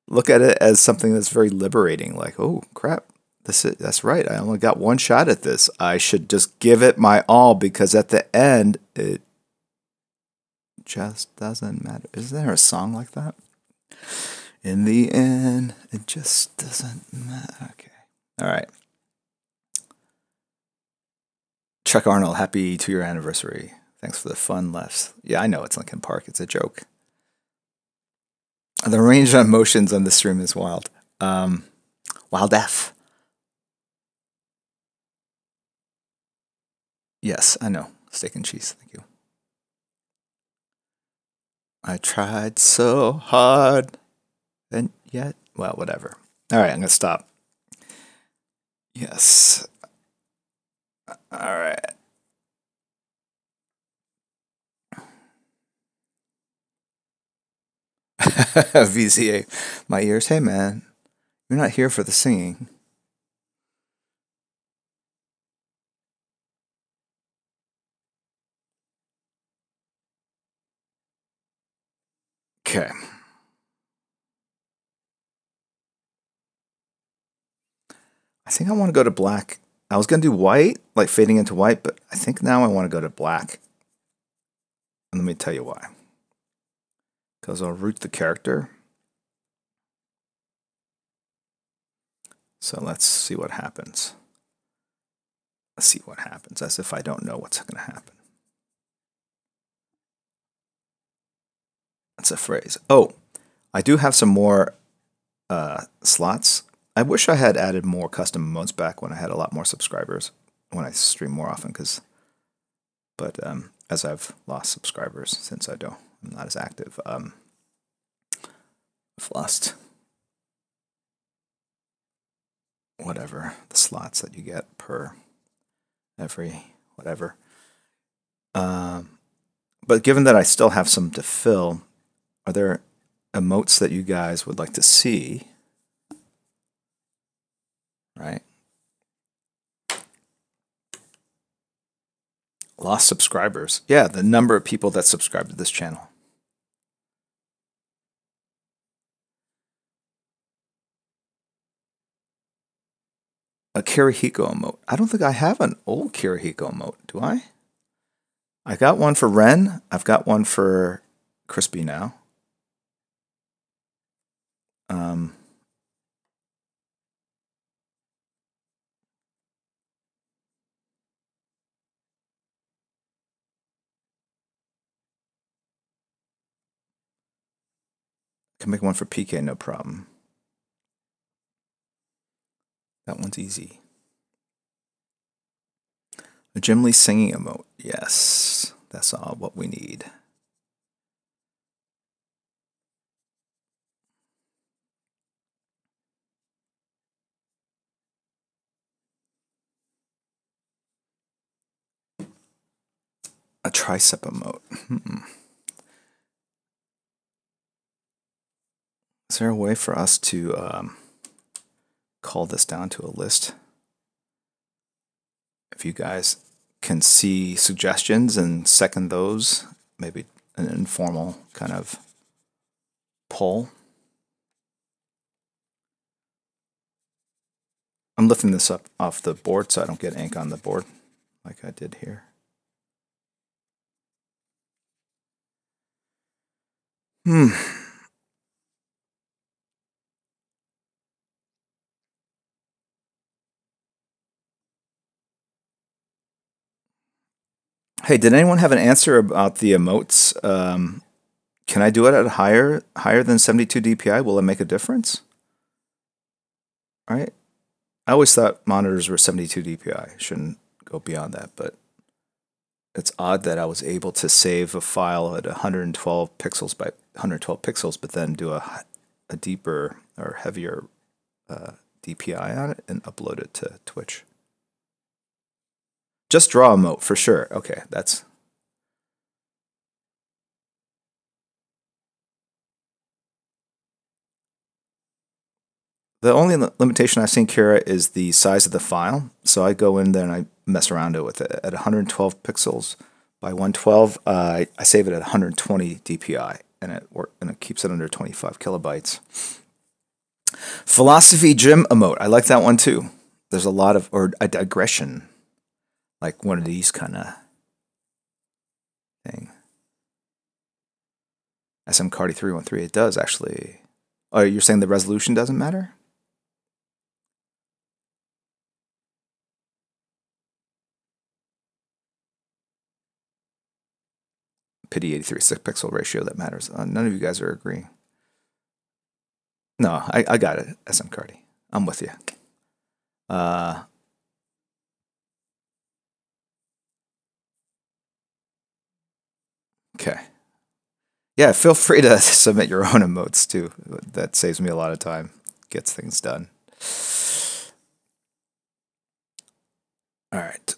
look at it as something that's very liberating. Like, oh crap, That's right. I only got one shot at this. I should just give it my all because at the end it just doesn't matter. Is there a song like that? In the end, it just doesn't matter. Okay. All right. Chuck Arnold, happy 2-year anniversary. Thanks for the fun laughs. Yeah, I know it's Linkin Park. It's a joke. The range of emotions on the stream is wild. Wild F. Yes, I know. Steak and cheese. Thank you. I tried so hard, and yet, well, whatever. All right, I'm gonna stop. Yes. All right. VCA, my ears. Hey, man, you're not here for the singing. Okay. I think I want to go to black. I was going to do white, like fading into white, but I think now I want to go to black. And let me tell you why. Because I'll root the character. So let's see what happens. Let's see what happens, as if I don't know what's going to happen. That's a phrase. Oh, I do have some more slots. I wish I had added more custom emotes back when I had a lot more subscribers, when I stream more often, but as I've lost subscribers since I'm not as active, I've lost whatever the slots that you get per every whatever. But given that I still have some to fill, are there emotes that you guys would like to see? Right? Lost subscribers. Yeah, the number of people that subscribe to this channel. A Kirihiko emote. I don't think I have an old Kirihiko emote, do I? I got one for Ren. I've got one for Crispy now. Can make one for PK, no problem. That one's easy. A Jim Lee singing emote. Yes, that's all what we need. A tricep emote. Is there a way for us to call this down to a list? If you guys can see suggestions and second those, maybe an informal kind of poll. I'm lifting this up off the board so I don't get ink on the board like I did here. Hey, did anyone have an answer about the emotes? Can I do it at higher than 72 DPI? Will it make a difference? All right. I always thought monitors were 72 DPI. Shouldn't go beyond that, but it's odd that I was able to save a file at 112 pixels by 112 pixels, but then do a deeper or heavier DPI on it and upload it to Twitch. Just draw emote for sure. Okay, that's. The only limitation I've seen, Kira, is the size of the file. So I go in there and I mess around with it. At 112 pixels by 112, I save it at 120 DPI, and it keeps it under 25 kilobytes. Philosophy Gym emote. I like that one too. there's a lot of, or a digression, like one of these kind of thing. SM Cardi 313, it does actually. Oh, you're saying the resolution doesn't matter? Pity 83 6 pixel ratio that matters. None of you guys are agreeing. No, I got it, SM Cardi. I'm with you. Okay. Yeah, feel free to submit your own emotes too. That saves me a lot of time, gets things done. All right.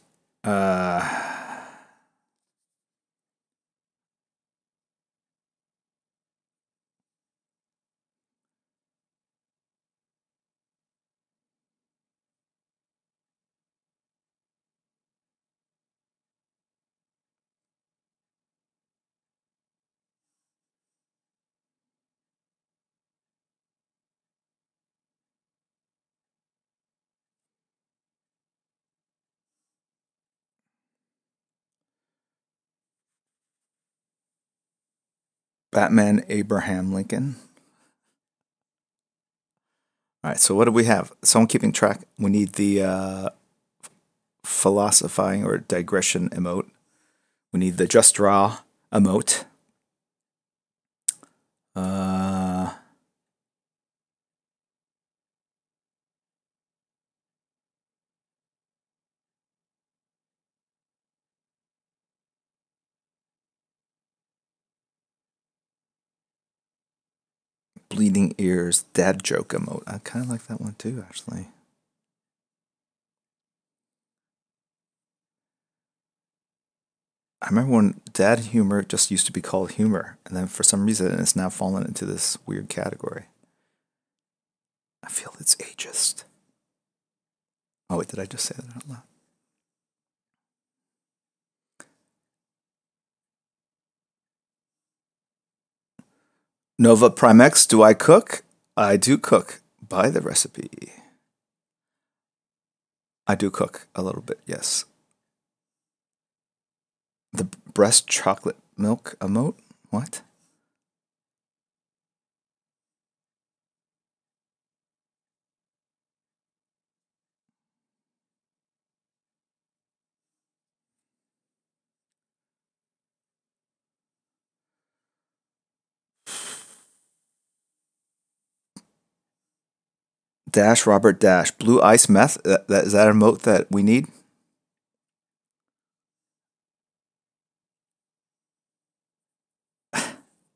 Batman Abraham Lincoln. All right, so what do we have? Someone keeping track. We need the philosophizing or digression emote. We need the just draw emote. Bleeding ears dad joke emote. I kind of like that one too, actually. I remember when dad humor just used to be called humor, and then for some reason it's now fallen into this weird category. I feel it's ageist. Oh wait, did I just say that out loud? Nova Primex, do I cook? I do cook by the recipe. I do cook a little bit, yes. The breast chocolate milk emote? What? Dash Robert Dash. Blue ice meth? Is that a emote that we need?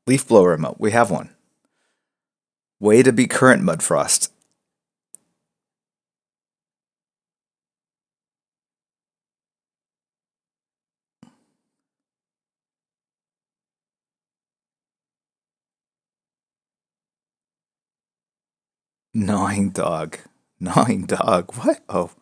Leaf blower emote. We have one. Way to be current, Mudfrost. Gnawing dog. Gnawing dog. What? Oh.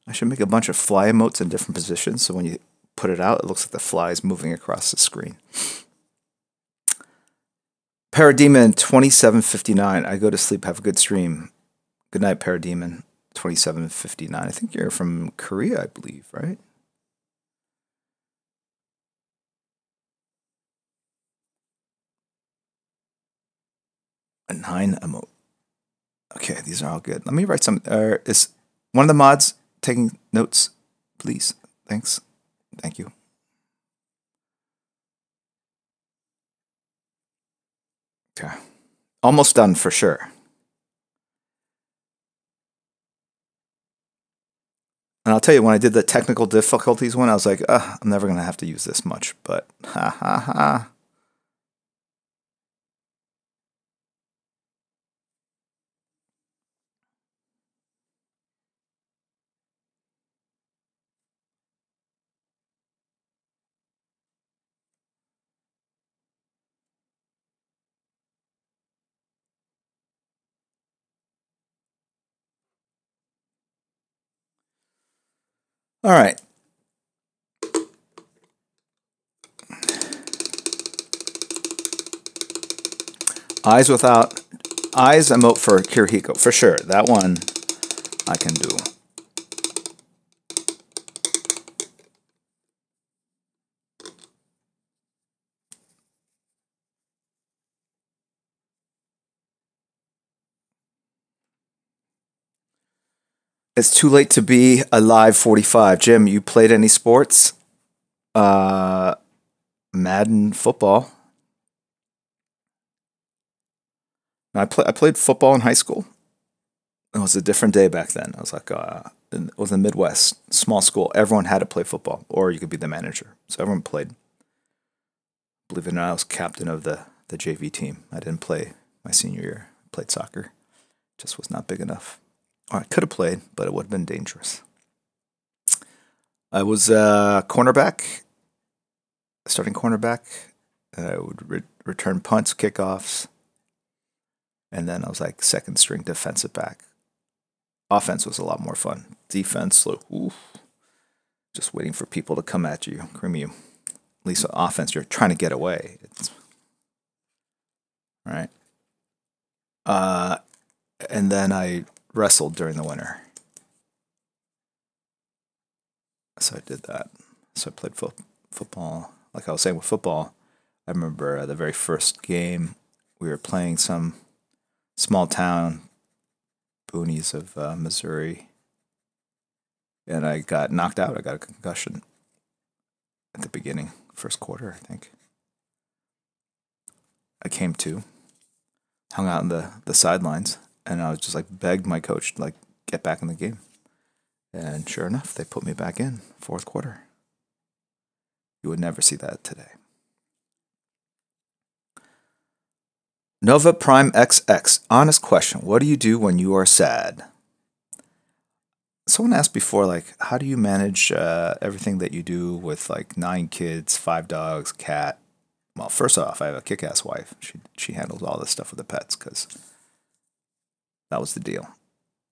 I should make a bunch of fly emotes in different positions so when you put it out, it looks like the fly is moving across the screen. Parademon 2759. I go to sleep. Have a good stream. Good night, Parademon 2759. I think you're from Korea, I believe, right? A 9 emote. Okay, these are all good. Let me write some. Is one of the mods taking notes, please? Thanks. Thank you. Okay. Almost done for sure. And I'll tell you, when I did the technical difficulties one, I was like, I'm never going to have to use this much. But ha ha ha. All right. Eyes without eyes emote for Kirihiko. For sure. That one I can do. It's too late to be alive 45. Jim, you played any sports? Uh, Madden football. I played football in high school. It was a different day back then. I was like, it was in the Midwest, small school. Everyone had to play football, or you could be the manager. So everyone played. Believe it or not, I was captain of the JV team. I didn't play my senior year. I played soccer. Just was not big enough. Or I could have played, but it would have been dangerous. I was cornerback, starting cornerback. I would return punts, kickoffs, and then I was like second string defensive back. Offense was a lot more fun. Defense, just waiting for people to come at you, cream you. At least offense, you're trying to get away. Right. And then I wrestled during the winter. So I did that. So I played football. Like I was saying with football, I remember the very first game we were playing some small town, boonies of Missouri, and I got knocked out. I got a concussion at the beginning, first quarter, I think. I came to, hung out on the sidelines, and I was just like begged my coach to like get back in the game. And sure enough, they put me back in fourth quarter. You would never see that today. Nova Prime XX. Honest question. What do you do when you are sad? Someone asked before, like, how do you manage everything that you do with like 9 kids, 5 dogs, cat? Well, first off, I have a kick-ass wife. She handles all this stuff with the pets because that was the deal.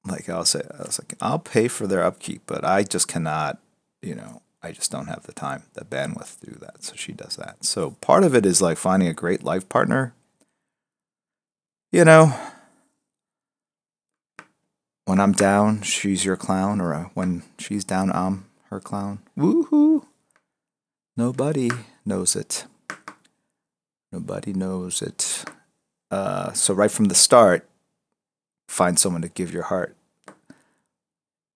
Like I was like, I'll pay for their upkeep, but I just cannot, I just don't have the time, the bandwidth to do that. So she does that. So part of it is like finding a great life partner. When I'm down, she's your clown, or when she's down, I'm her clown. Woohoo! Nobody knows it. Nobody knows it. So right from the start, find someone to give your heart.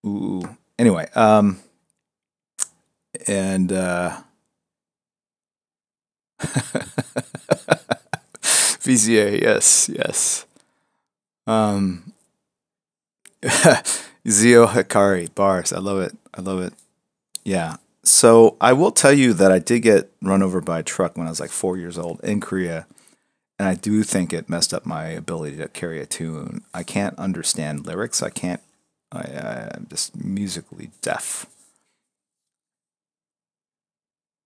Ooh. Anyway, and VZA, yes. Zio Hikari bars. I love it. Yeah. So I will tell you that I did get run over by a truck when I was like 4 years old in Korea, and I do think it messed up my ability to carry a tune. I can't understand lyrics. I'm just musically deaf,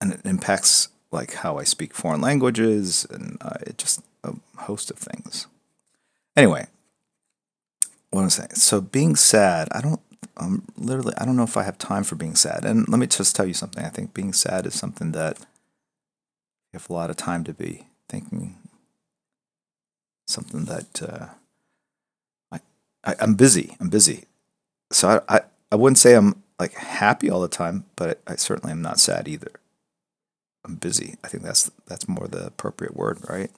and it impacts like how I speak foreign languages, and it just a host of things. Anyway, what was I saying? So being sad, I don't know if I have time for being sad. And let me just tell you something. I think being sad is something that you have a lot of time to be thinking. Something that I'm busy. I'm busy. So I wouldn't say I'm like happy all the time, but I certainly am not sad either. I'm busy. I think that's more the appropriate word, right?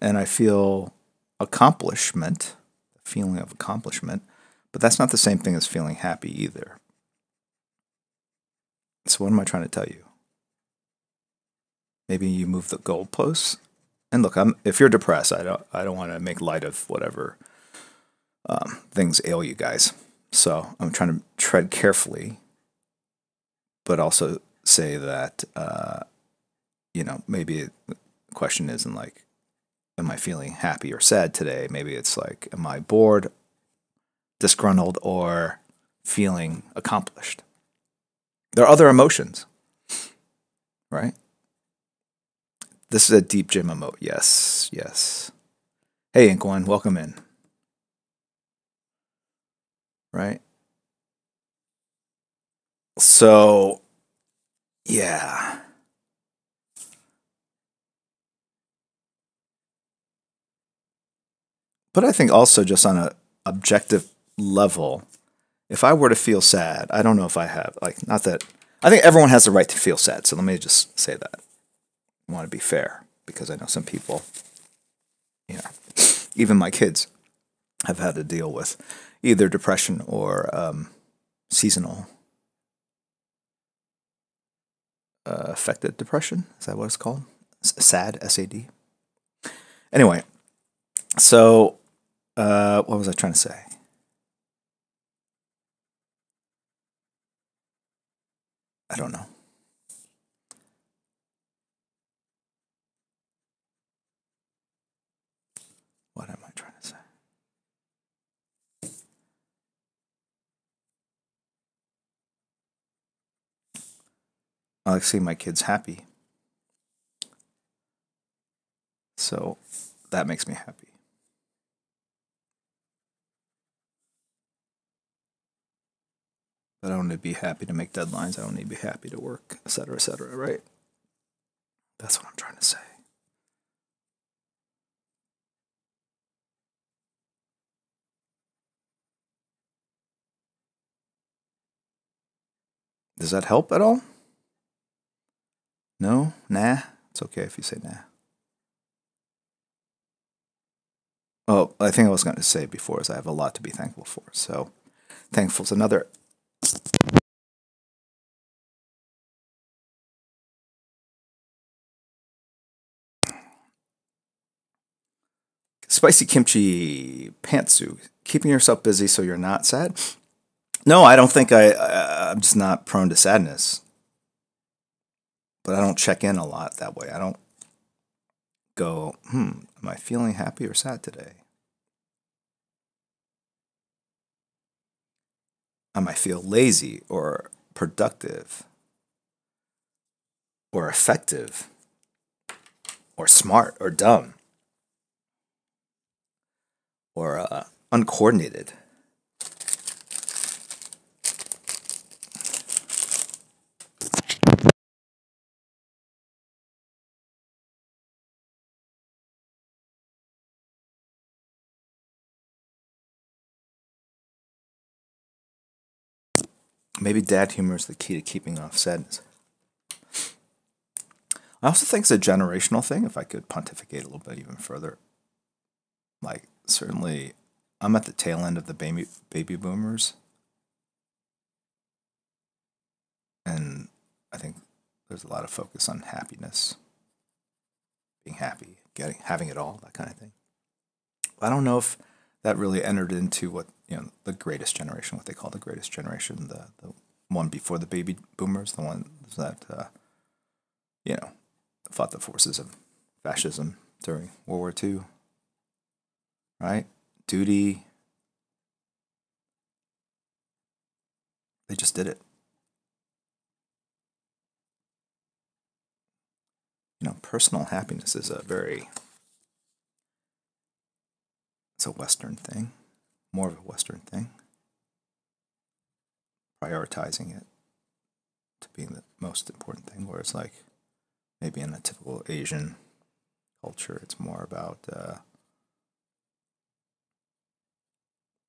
And I feel accomplishment, the feeling of accomplishment, but that's not the same thing as feeling happy either. So what am I trying to tell you? Maybe you move the goalposts. And look, if you're depressed, I don't want to make light of whatever things ail you guys. So I'm trying to tread carefully, but also say that maybe the question isn't like, am I feeling happy or sad today? Maybe it's like, am I bored, disgruntled, or feeling accomplished? There are other emotions, right? This is a deep gym emote. Yes. Hey, Inkwan, welcome in. Right? So, yeah. But I think also just on a objective level, if I were to feel sad, I don't know if I have, like, not that, I think everyone has the right to feel sad. So let me just say that. I want to be fair because I know some people, you know, even my kids have had to deal with either depression or seasonal affected depression. Is that what it's called? SAD, SAD. Anyway, so what was I trying to say? I don't know. What am I trying to say? I like seeing my kids happy. So that makes me happy. But I don't need to be happy to make deadlines. I don't need to be happy to work, etc., right? That's what I'm trying to say. Does that help at all? No? Nah? It's okay if you say nah. Oh, I think I was going to say before is I have a lot to be thankful for. So, thankful is another. Spicy kimchi pantsu. Keeping yourself busy so you're not sad. No, I don't think I'm just not prone to sadness. But I don't check in a lot that way. I don't go, am I feeling happy or sad today? I might feel lazy or productive or effective or smart or dumb or uncoordinated. Maybe dad humor is the key to keeping off sadness. I also think it's a generational thing, if I could pontificate a little bit even further. Like, certainly, I'm at the tail end of the baby boomers. And I think there's a lot of focus on happiness, being happy, having it all, that kind of thing. I don't know if that really entered into what the greatest generation, what they call the greatest generation, the one before the baby boomers, the ones that you know fought the forces of fascism during World War II, right? Duty, they just did it. Personal happiness is it's a Western thing, more of a Western thing. Prioritizing it to being the most important thing, whereas like maybe in a typical Asian culture, it's more about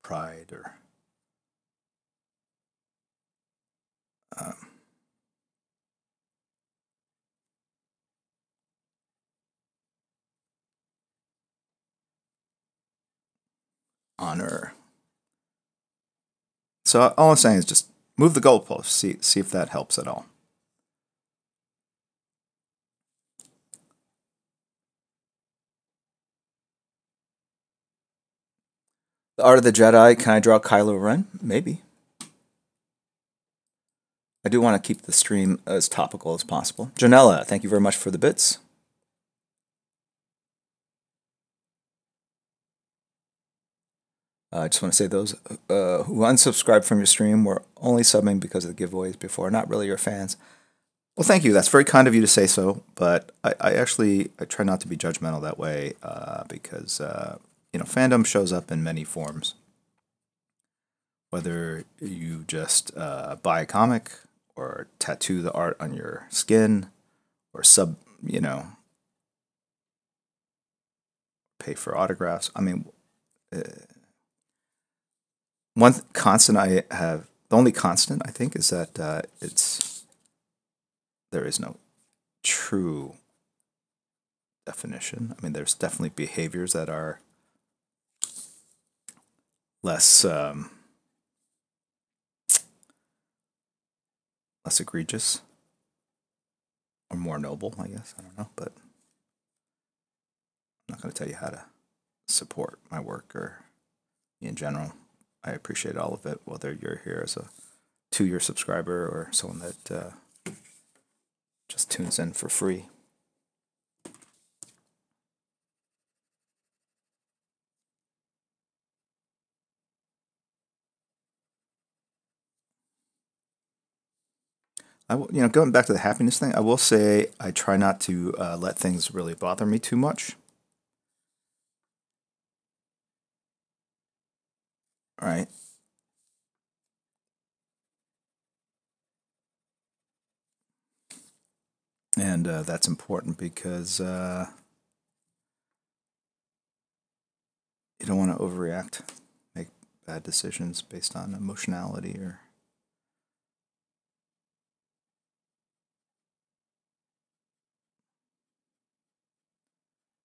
pride or um, honor. So all I'm saying is just move the goalpost. See if that helps at all. The Art of the Jedi. Can I draw Kylo Ren? Maybe. I do want to keep the stream as topical as possible. Janella, thank you very much for the bits. I just want to say those who unsubscribed from your stream were only subbing because of the giveaways before, not really your fans. Well, thank you. That's very kind of you to say so. But I actually try not to be judgmental that way because fandom shows up in many forms. Whether you just buy a comic or tattoo the art on your skin or pay for autographs. I mean, one constant I have, the only constant I think is that there is no true definition. I mean, there's definitely behaviors that are less less egregious or more noble, I guess. I don't know, but I'm not going to tell you how to support my work or in general. I appreciate all of it, whether you're here as a 2-year subscriber or someone that just tunes in for free. Going back to the happiness thing, I will say I try not to let things really bother me too much. All right. And that's important because you don't want to overreact, make bad decisions based on emotionality or.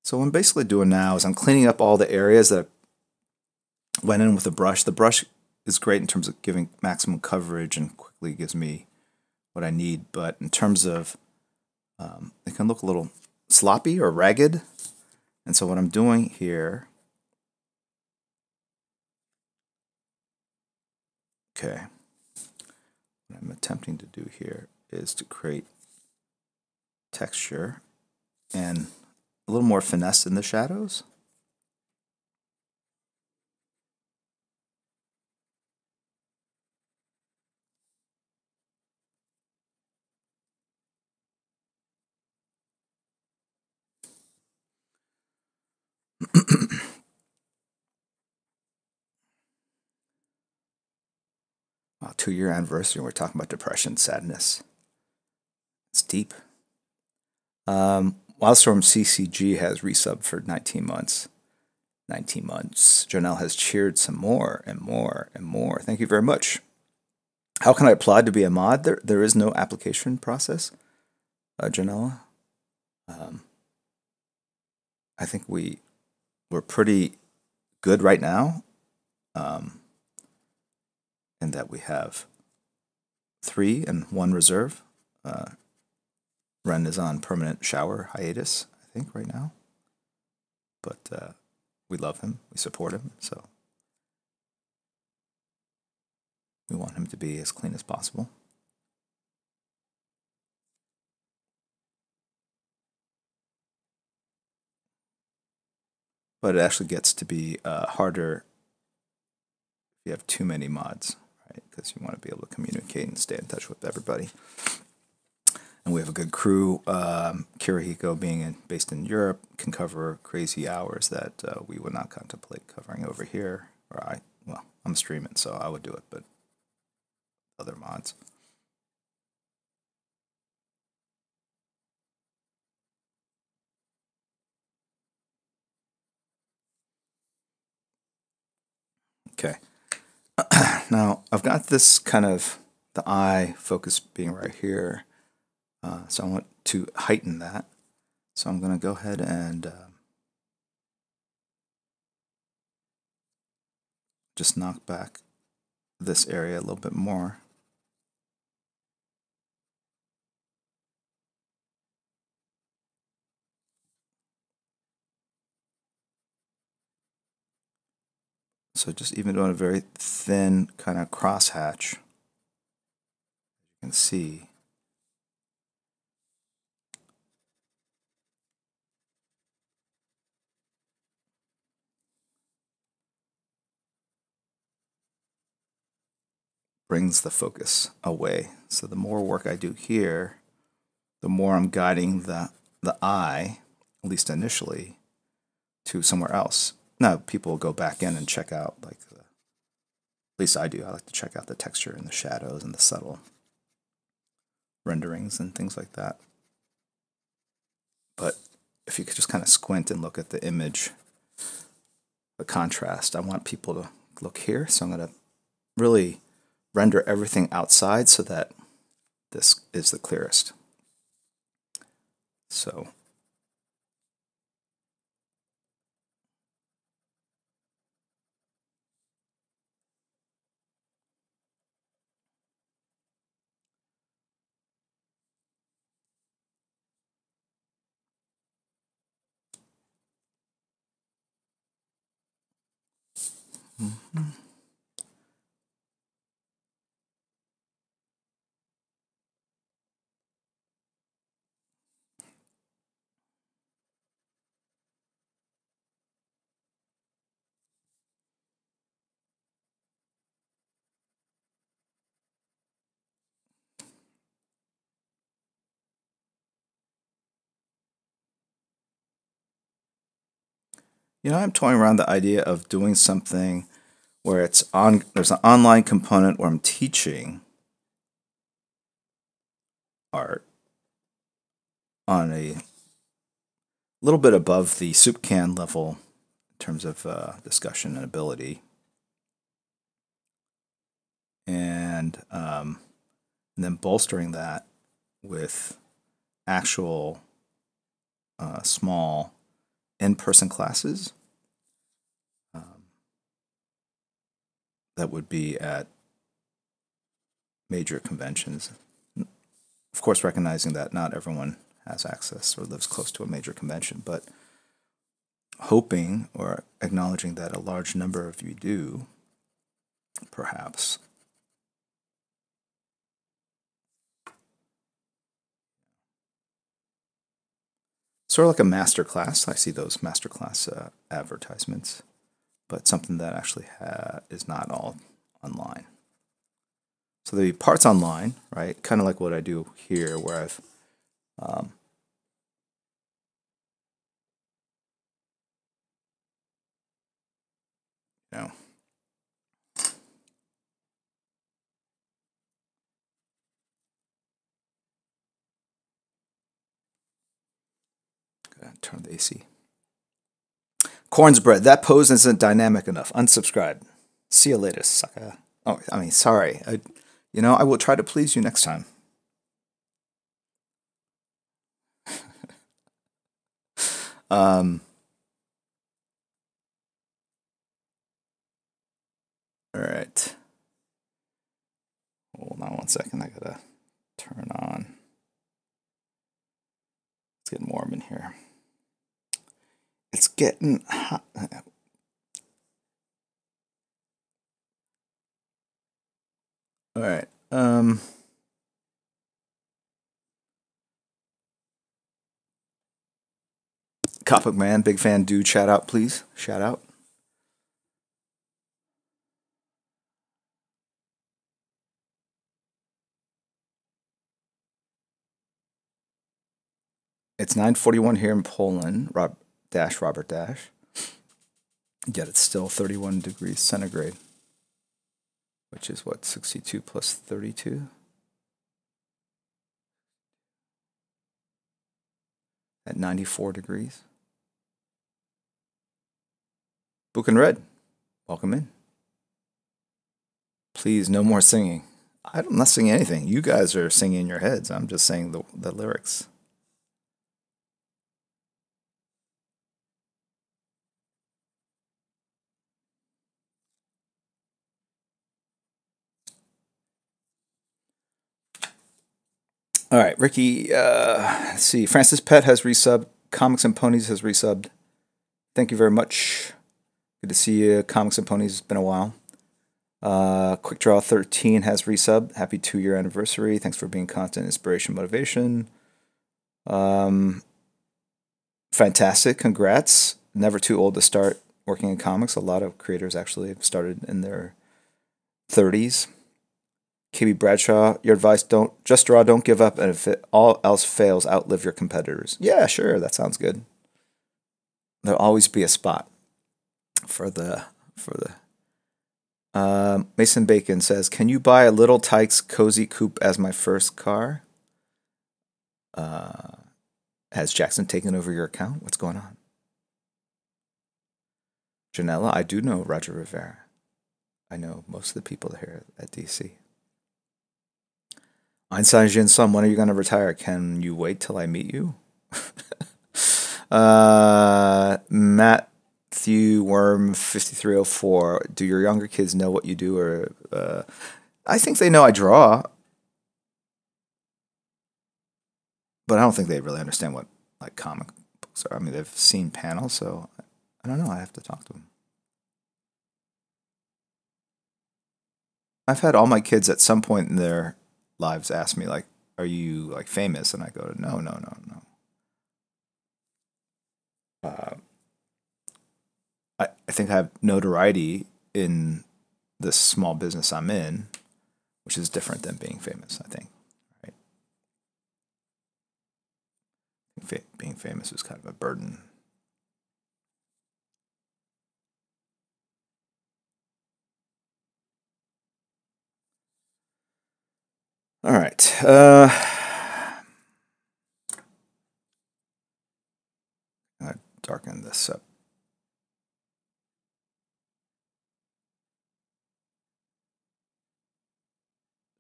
So what I'm basically doing now is I'm cleaning up all the areas that went in with the brush. The brush is great in terms of giving maximum coverage and quickly gives me what I need, but in terms of it can look a little sloppy or ragged. And so what I'm doing here, okay, what I'm attempting to do here is to create texture and a little more finesse in the shadows. Wow, 2-year anniversary, we're talking about depression, sadness. It's deep. Wildstorm CCG has resubbed for 19 months. 19 months. Janelle has cheered some more and more and more. Thank you very much. How can I apply to be a mod? There is no application process, Janella. I think we're pretty good right now, in that we have 3 and 1 reserve. Ren is on permanent shower hiatus, I think, right now. But we love him, we support him, so we want him to be as clean as possible. But it actually gets to be harder if you have too many mods, right? Because you want to be able to communicate and stay in touch with everybody. And we have a good crew. Kirihiko, being based in Europe, can cover crazy hours that we would not contemplate covering over here. Or I'm streaming, so I would do it, but other mods. Okay. Now, I've got this kind of the eye focus being right here. So I want to heighten that. So I'm going to go ahead and just knock back this area a little bit more. So just even doing a very thin kind of crosshatch, you can see brings the focus away. So the more work I do here, the more I'm guiding the eye, at least initially, to somewhere else. Now people will go back in and check out, like, at least I do. I like to check out the texture and the shadows and the subtle renderings and things like that. But if you could just kind of squint and look at the image, the contrast. I want people to look here, so I'm going to really render everything outside so that this is the clearest. So I'm toying around the idea of doing something where there's an online component where I'm teaching art on a little bit above the soup can level in terms of discussion and ability. And then bolstering that with actual small in-person classes that would be at major conventions. Of course, recognizing that not everyone has access or lives close to a major convention, but hoping or acknowledging that a large number of you do, perhaps. Sort of like a master class. I see those master class advertisements, but something that actually is not all online. So the parts online, right? Kind of like what I do here, where I've you know, turn the AC. Corn's bread. That pose isn't dynamic enough. Unsubscribe. See you later, sucker. Oh, I mean, sorry. I will try to please you next time. All right. Hold on one second. I gotta turn on. It's getting warm in here. It's getting hot. All right. Comic Man, big fan, dude. Shout out, please. Shout out. It's 9:41 here in Poland. Robert Dash. Yet it's still 31 degrees centigrade, which is what, 62 plus 32? At 94 degrees. Book and Red, welcome in. Please, no more singing. I'm not singing anything. You guys are singing in your heads. I'm just saying the lyrics. All right, Ricky. Let's see. Francis Pett has resubbed. Comics and Ponies has resubbed. Thank you very much. Good to see you. Comics and Ponies. It's been a while. Quick Draw 13 has resubbed. Happy 2-year anniversary. Thanks for being constant inspiration, motivation. Fantastic. Congrats. Never too old to start working in comics. A lot of creators actually have started in their 30s. KB Bradshaw, your advice: don't just draw, don't give up, and if all else fails, outlive your competitors. Yeah, sure, that sounds good. There'll always be a spot for the. Mason Bacon says, "Can you buy a Little Tykes Cozy Coupe as my first car?" Has Jackson taken over your account? What's going on? Janella, I do know Roger Rivera. I know most of the people here at DC. Einstein Jinsum, when are you going to retire? Can you wait till I meet you? Matthew Worm 5304. Do your younger kids know what you do? Or I think they know I draw, but I don't think they really understand what like comic books are. I mean, they've seen panels, so I don't know. I have to talk to them. I've had all my kids at some point in their lives ask me like, "Are you like famous?" And I go, "No, no, no, no." Uh, I think I have notoriety in this small business I'm in, which is different than being famous, I think. Right? Being famous is kind of a burden. All right. I'm going to darken this up.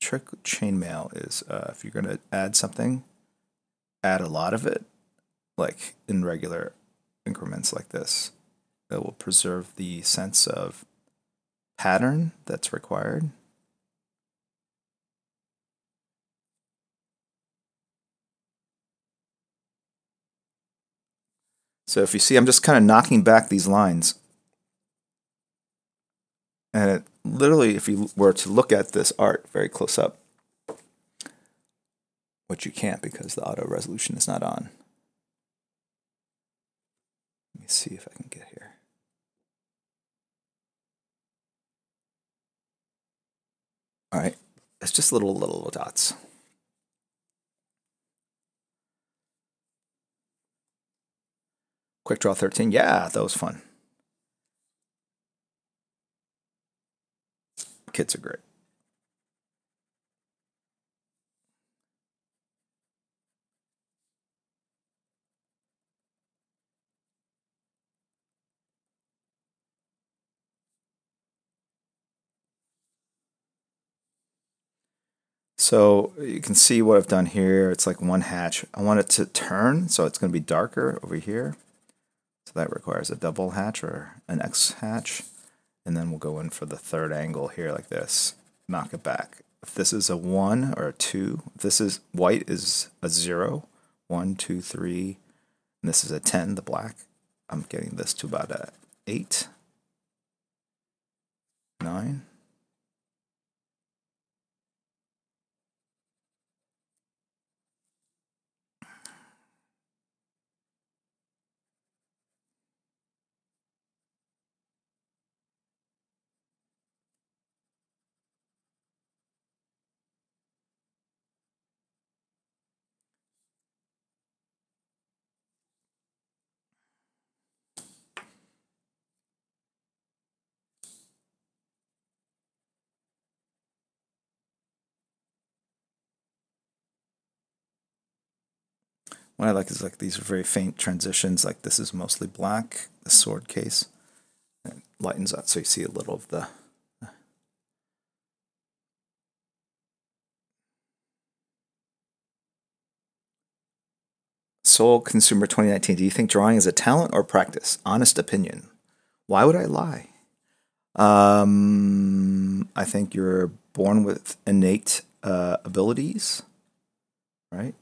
Trick with chainmail is if you're going to add something, add a lot of it, like in regular increments like this. That will preserve the sense of pattern that's required. So if you see, I'm just kind of knocking back these lines. And it literally, if you were to look at this art very close up, which you can't because the auto resolution is not on. Let me see if I can get here. All right, it's just little dots. Quick Draw 13, yeah, that was fun. Kids are great. So you can see what I've done here. It's like one hatch. I want it to turn, so it's going to be darker over here. So that requires a double hatch or an X hatch. And then we'll go in for the third angle here like this. Knock it back. If this is a 1 or a 2, if this is white is a 0, 1, 2, 3, and this is a 10, the black, I'm getting this to about a 8, 9. What I like is like these very faint transitions, like this is mostly black, the sword case. It lightens up so you see a little of the Soul Consumer 2019. Do you think drawing is a talent or practice? Honest opinion. Why would I lie? I think you're born with innate abilities, right?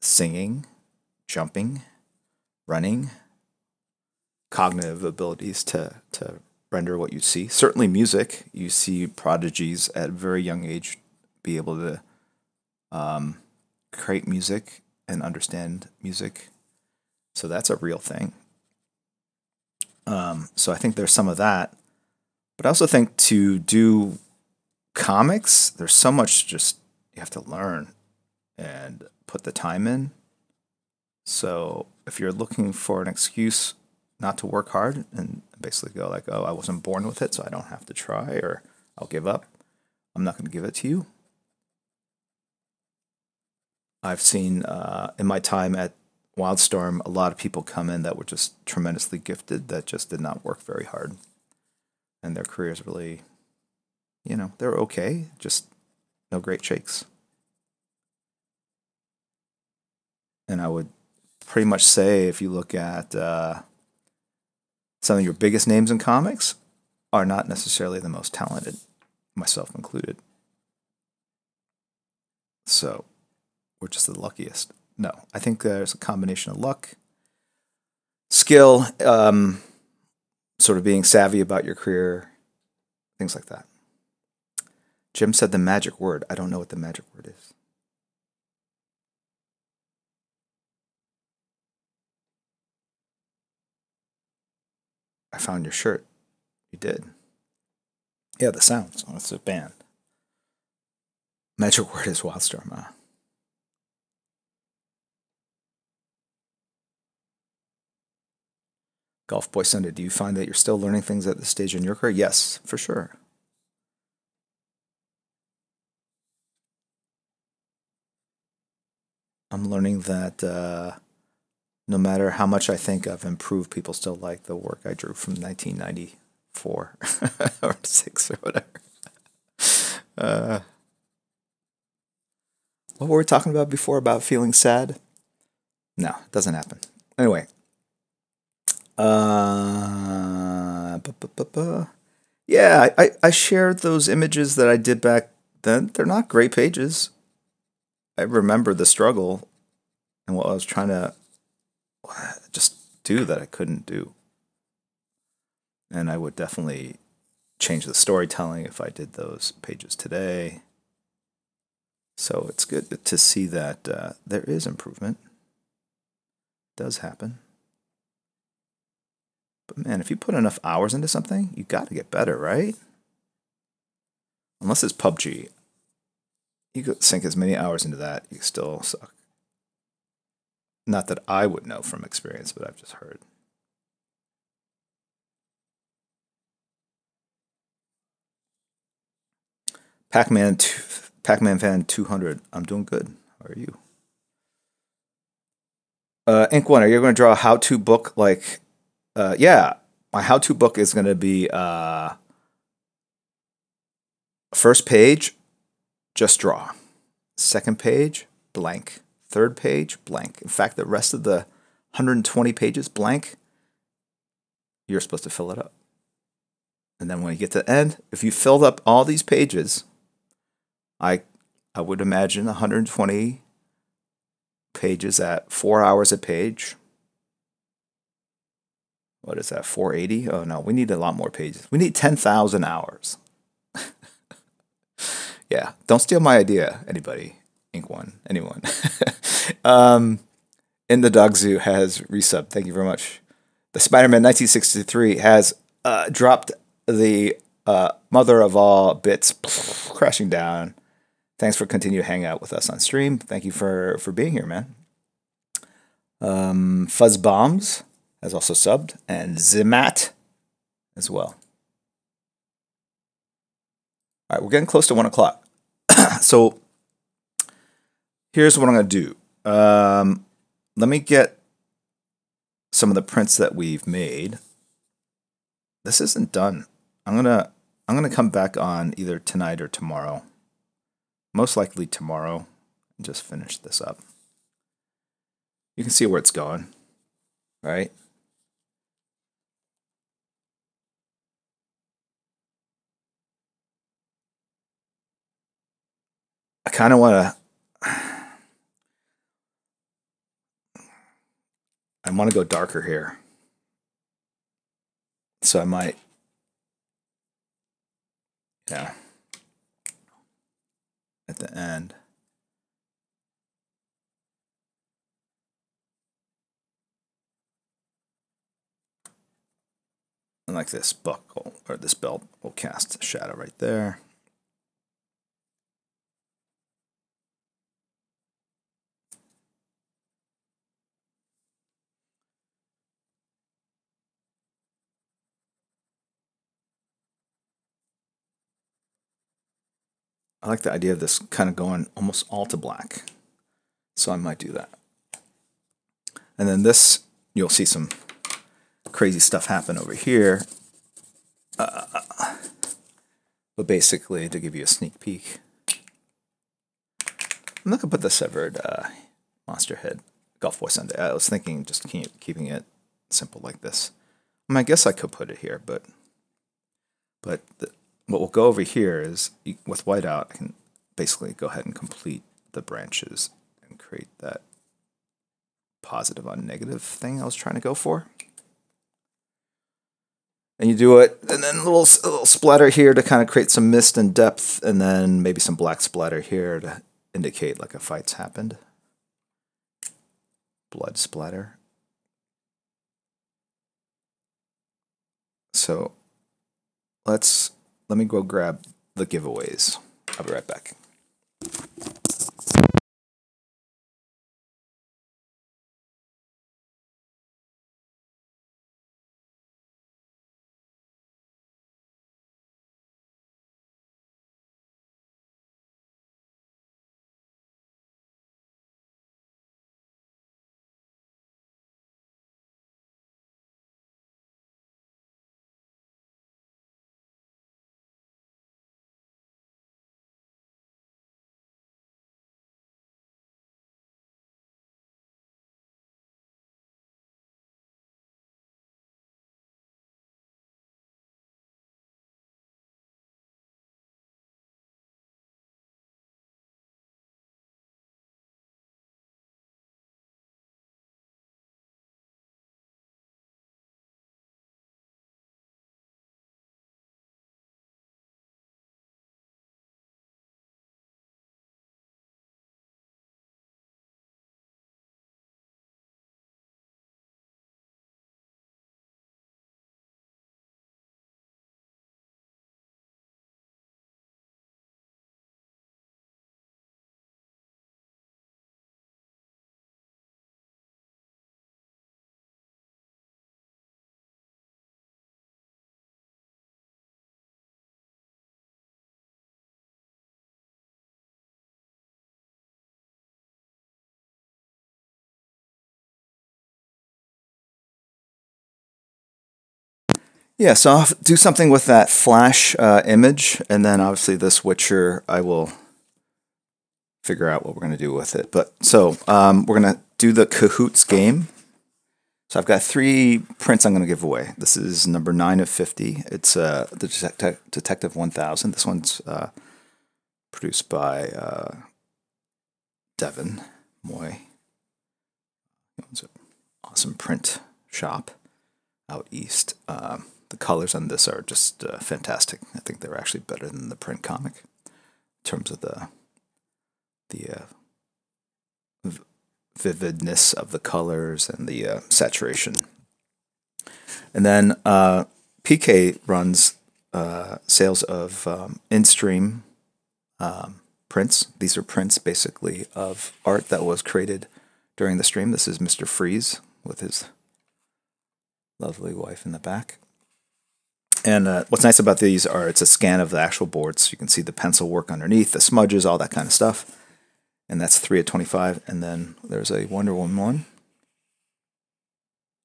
Singing, jumping, running, cognitive abilities to render what you see. Certainly music. You see prodigies at a very young age be able to create music and understand music. So that's a real thing. So I think there's some of that. But I also think to do comics, there's so much just you have to learn and put the time in. So if you're looking for an excuse not to work hard and basically go like, oh, I wasn't born with it, so I don't have to try, or I'll give up, I'm not going to give it to you. I've seen in my time at Wildstorm, a lot of people come in that were just tremendously gifted that just did not work very hard. And their careers really, they're okay, just no great shakes. And I would pretty much say if you look at some of your biggest names in comics are not necessarily the most talented, myself included. So we're just the luckiest. No, I think there's a combination of luck, skill, sort of being savvy about your career, things like that. Jim said the magic word. I don't know what the magic word is. I found your shirt. You did. Yeah, the sounds. Oh, it's a band. Magic word is Wildstorm. Golf Boy Sunday, do you find that you're still learning things at this stage in your career? Yes, for sure. I'm learning that no matter how much I think I've improved, people still like the work I drew from 1994 or 6 or whatever. What were we talking about before about feeling sad? No, it doesn't happen. Anyway. Yeah, I shared those images that I did back then. They're not great pages. I remember the struggle and what I was trying to just do that I couldn't do. And I would definitely change the storytelling if I did those pages today. So it's good to see that there is improvement. It does happen. But man, if you put enough hours into something, you got to get better, right? Unless it's PUBG. You could sink as many hours into that, you still suck. Not that I would know from experience, but I've just heard. Pac-Man fan 200. I'm doing good. How are you? Ink One, are you going to draw a how-to book? Yeah, my how-to book is going to be first page, just draw. Second page, blank. Third page, blank. In fact, the rest of the 120 pages, blank. You're supposed to fill it up. And then when you get to the end, if you filled up all these pages, I would imagine 120 pages at 4 hours a page. What is that, 480? Oh no, we need a lot more pages. We need 10,000 hours. Yeah, don't steal my idea, anybody. Ink One, anyone. In the Dog Zoo has resubbed. Thank you very much. The Spider-Man 1963 has dropped the mother of all bits, crashing down. Thanks for continuing to hang out with us on stream. Thank you for being here, man. Fuzz Bombs has also subbed, and Zimat as well. All right, we're getting close to 1 o'clock. So here's what I'm going to do. Let me get some of the prints that we've made. This isn't done. I'm gonna come back on either tonight or tomorrow. Most likely tomorrow, and just finish this up. You can see where it's going, right? I kind of want to go darker here. So I might, yeah, at the end. And like this buckle, or this belt will cast a shadow right there. I like the idea of this kind of going almost all to black. So I might do that. And then this, you'll see some crazy stuff happen over here. But basically, to give you a sneak peek, I'm not going to put the severed monster head Golf Boy Sunday. I was thinking just keeping it simple like this. I mean, I guess I could put it here, but what we'll go over here is, with whiteout, I can basically go ahead and complete the branches and create that positive on negative thing I was trying to go for. And you do it, and then a little splatter here to kind of create some mist and depth, and then maybe some black splatter here to indicate like a fight's happened. Blood splatter. So let me go grab the giveaways. I'll be right back. Yeah, so I'll do something with that flash image, and then obviously this Witcher, I will figure out what we're going to do with it. But so we're going to do the Cahoots game. So I've got 3 prints I'm going to give away. This is number 9 of 50. It's the Detective 1000. This one's produced by Devin Moy. It's an awesome print shop out east. The colors on this are just fantastic. I think they're actually better than the print comic in terms of the vividness of the colors and the saturation. And then PK runs sales of in-stream prints. These are prints basically of art that was created during the stream. This is Mr. Freeze with his lovely wife in the back. And what's nice about these are it's a scan of the actual boards. You can see the pencil work underneath, the smudges, all that kind of stuff. And that's 3 at 25. And then there's a Wonder Woman one,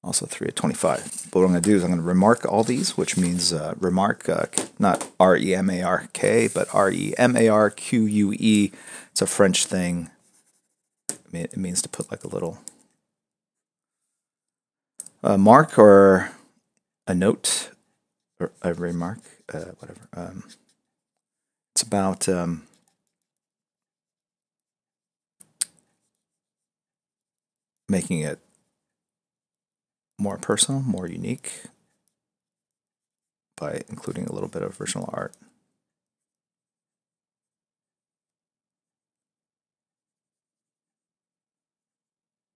also 3 at 25. But what I'm going to do is I'm going to remark all these, which means remark, not R-E-M-A-R-K, but R-E-M-A-R-Q-U-E. It's a French thing. It means to put like a little mark or a note or a remark, whatever. It's about making it more personal, more unique by including a little bit of original art.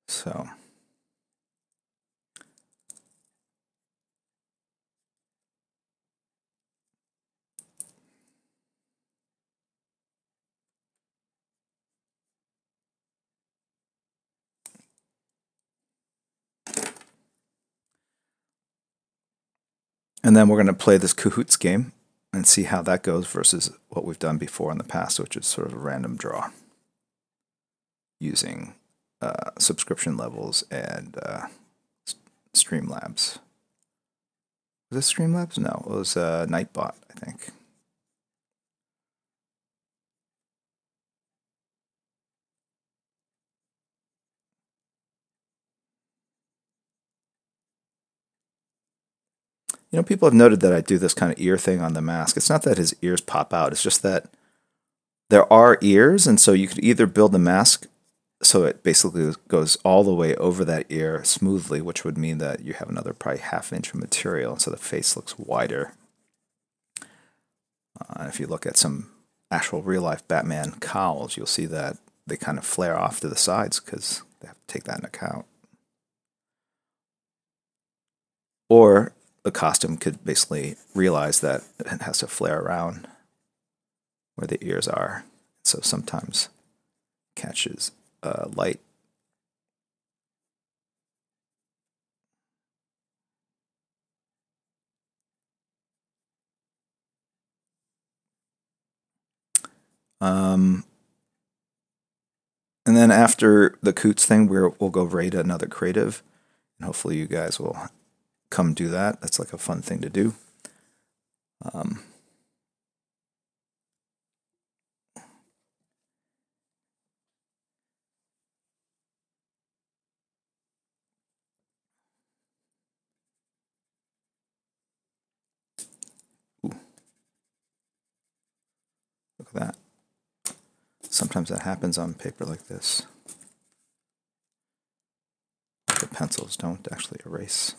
So and then we're going to play this Cahoots game and see how that goes versus what we've done before in the past, which is sort of a random draw using subscription levels and Streamlabs. Was it Streamlabs? No, it was Nightbot, I think. You know, people have noted that I do this kind of ear thing on the mask. It's not that his ears pop out, it's just that there are ears, and so you could either build the mask so it basically goes all the way over that ear smoothly, which would mean that you have another probably ½ inch of material, and so the face looks wider. If you look at some actual real-life Batman cowls, you'll see that they kind of flare off to the sides because they have to take that into account. Or the costume could basically realize that it has to flare around where the ears are, so sometimes catches light. And then after the Coots thing, we'll go raid another creative, and hopefully you guys will come do that. That's like a fun thing to do. Ooh, look at that. Sometimes that happens on paper like this. The pencils don't actually erase.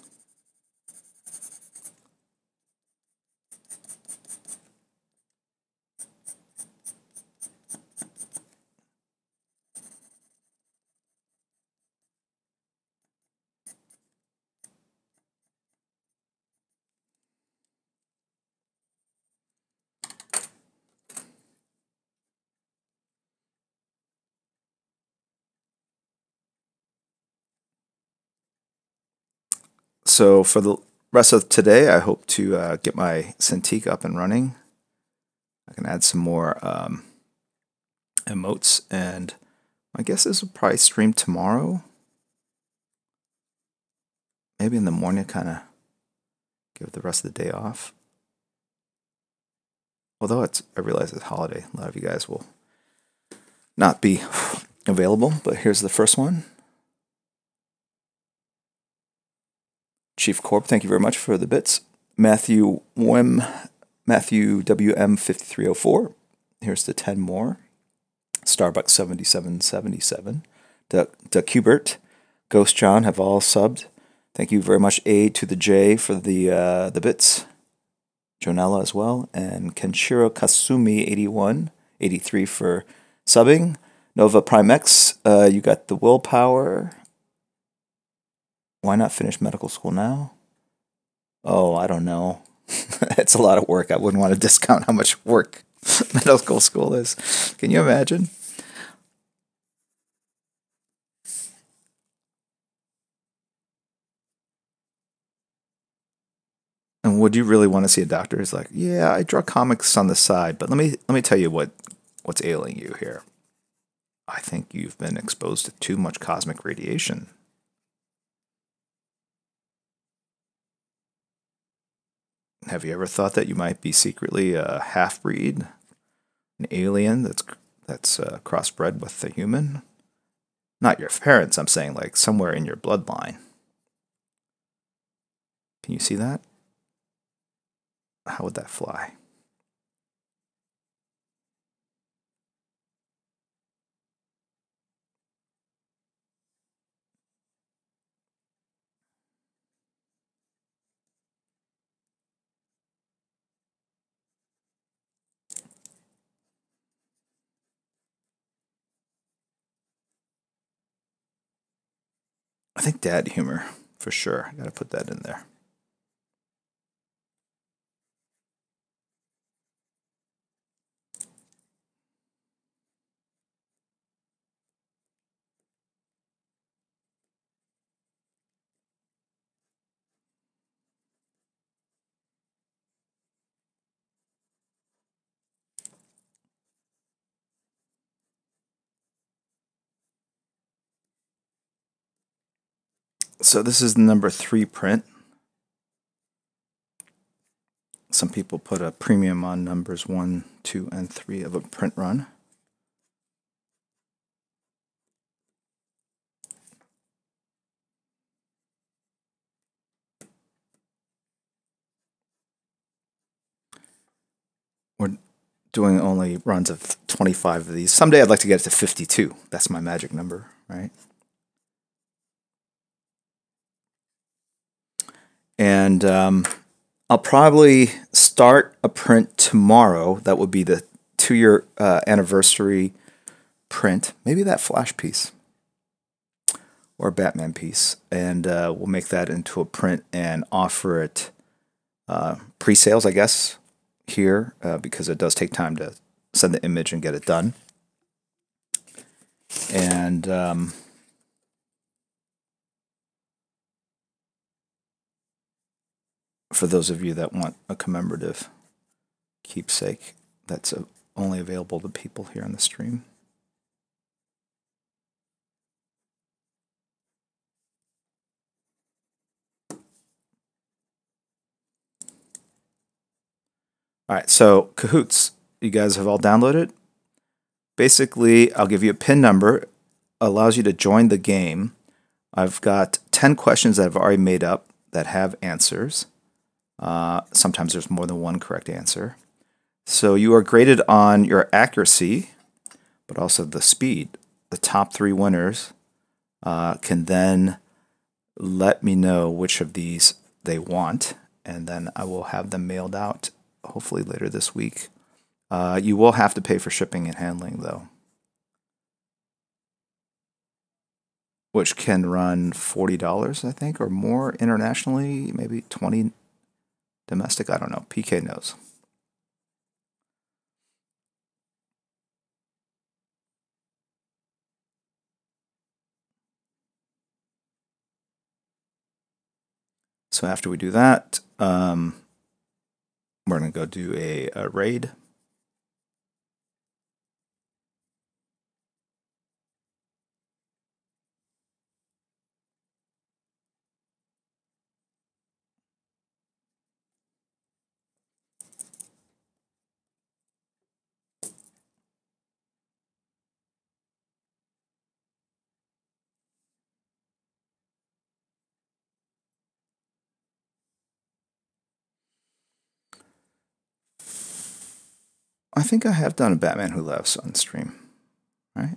So for the rest of today, I hope to get my Cintiq up and running. I can add some more emotes, and my guess is we'll probably stream tomorrow. Maybe in the morning, kind of give the rest of the day off. Although I realize it's holiday, a lot of you guys will not be available. But here's the first one. Chief Corp, thank you very much for the bits. Matthew WM5304. Here's the 10 more. Starbucks 7777. The Cubert, Ghost John have all subbed. Thank you very much, A to the J, for the bits. Jonella as well, and Kenshiro Kasumi 83 for subbing. Nova Prime X, you got the willpower. Why not finish medical school now? Oh, I don't know. It's a lot of work. I wouldn't want to discount how much work medical school is. Can you imagine? And would you really want to see a doctor? He's like, yeah, I draw comics on the side, but let me tell you what's ailing you here. I think you've been exposed to too much cosmic radiation. Have you ever thought that you might be secretly a half-breed, an alien that's crossbred with a human? Not your parents, I'm saying, like somewhere in your bloodline. Can you see that? How would that fly? I think dad humor, for sure. I gotta put that in there. So this is the number 3 print. Some people put a premium on numbers 1, 2, and 3 of a print run. We're doing only runs of 25 of these. Someday I'd like to get it to 52. That's my magic number, right? And I'll probably start a print tomorrow. That would be the 2-year anniversary print. Maybe that Flash piece or Batman piece. And we'll make that into a print and offer it pre-sales, I guess, here because it does take time to send the image and get it done. And for those of you that want a commemorative keepsake, that's only available to people here on the stream. All right, so Cahoots, you guys have all downloaded. Basically, I'll give you a PIN number, allows you to join the game. I've got 10 questions that I've already made up that have answers. Sometimes there's more than one correct answer. So you are graded on your accuracy, but also the speed. The top 3 winners can then let me know which of these they want, and then I will have them mailed out hopefully later this week. You will have to pay for shipping and handling, though, which can run $40, I think, or more internationally, maybe $20 domestic. I don't know. PK knows. So after we do that, we're going to go do a raid. I think I have done a Batman Who Laughs on stream, right?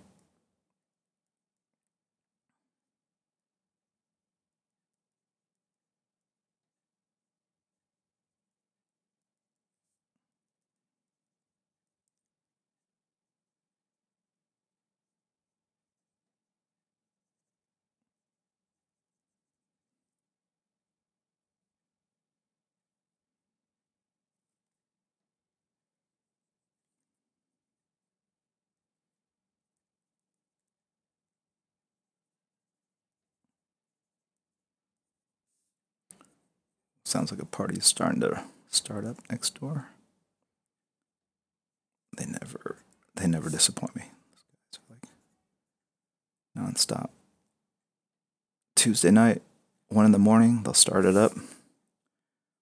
Sounds like a party is starting to start up next door. They never disappoint me. It's like nonstop. Tuesday night, 1 in the morning, they'll start it up,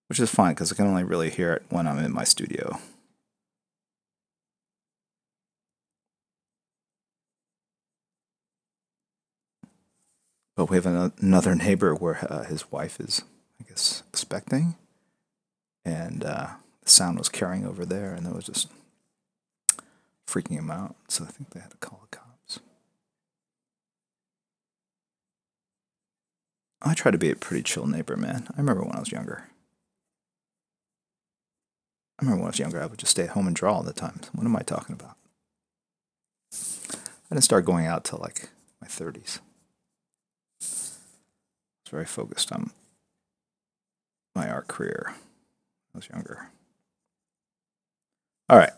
which is fine because I can only really hear it when I'm in my studio. But we have another neighbor where his wife is, I guess, expecting, and the sound was carrying over there, and it was just freaking him out. So I think they had to call the cops. I try to be a pretty chill neighbor, man. I remember when I was younger. I would just stay at home and draw all the time. What am I talking about? I didn't start going out till like my 30s. I was very focused on my art career. I was younger. All right.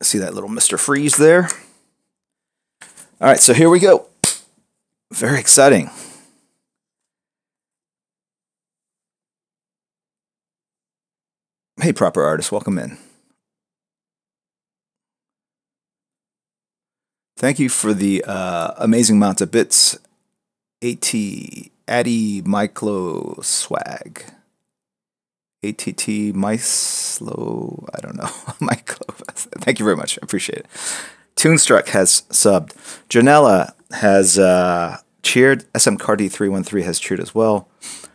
See that little Mr. Freeze there? All right, so here we go. Very exciting. Hey, proper artist, welcome in. Thank you for the amazing amount of bits. AT Addy Myclo Swag. ATT Myslo, I don't know. Myclo. Thank you very much. I appreciate it. Toonstruck has subbed. Janella has cheered. SMCardy313 has cheered as well.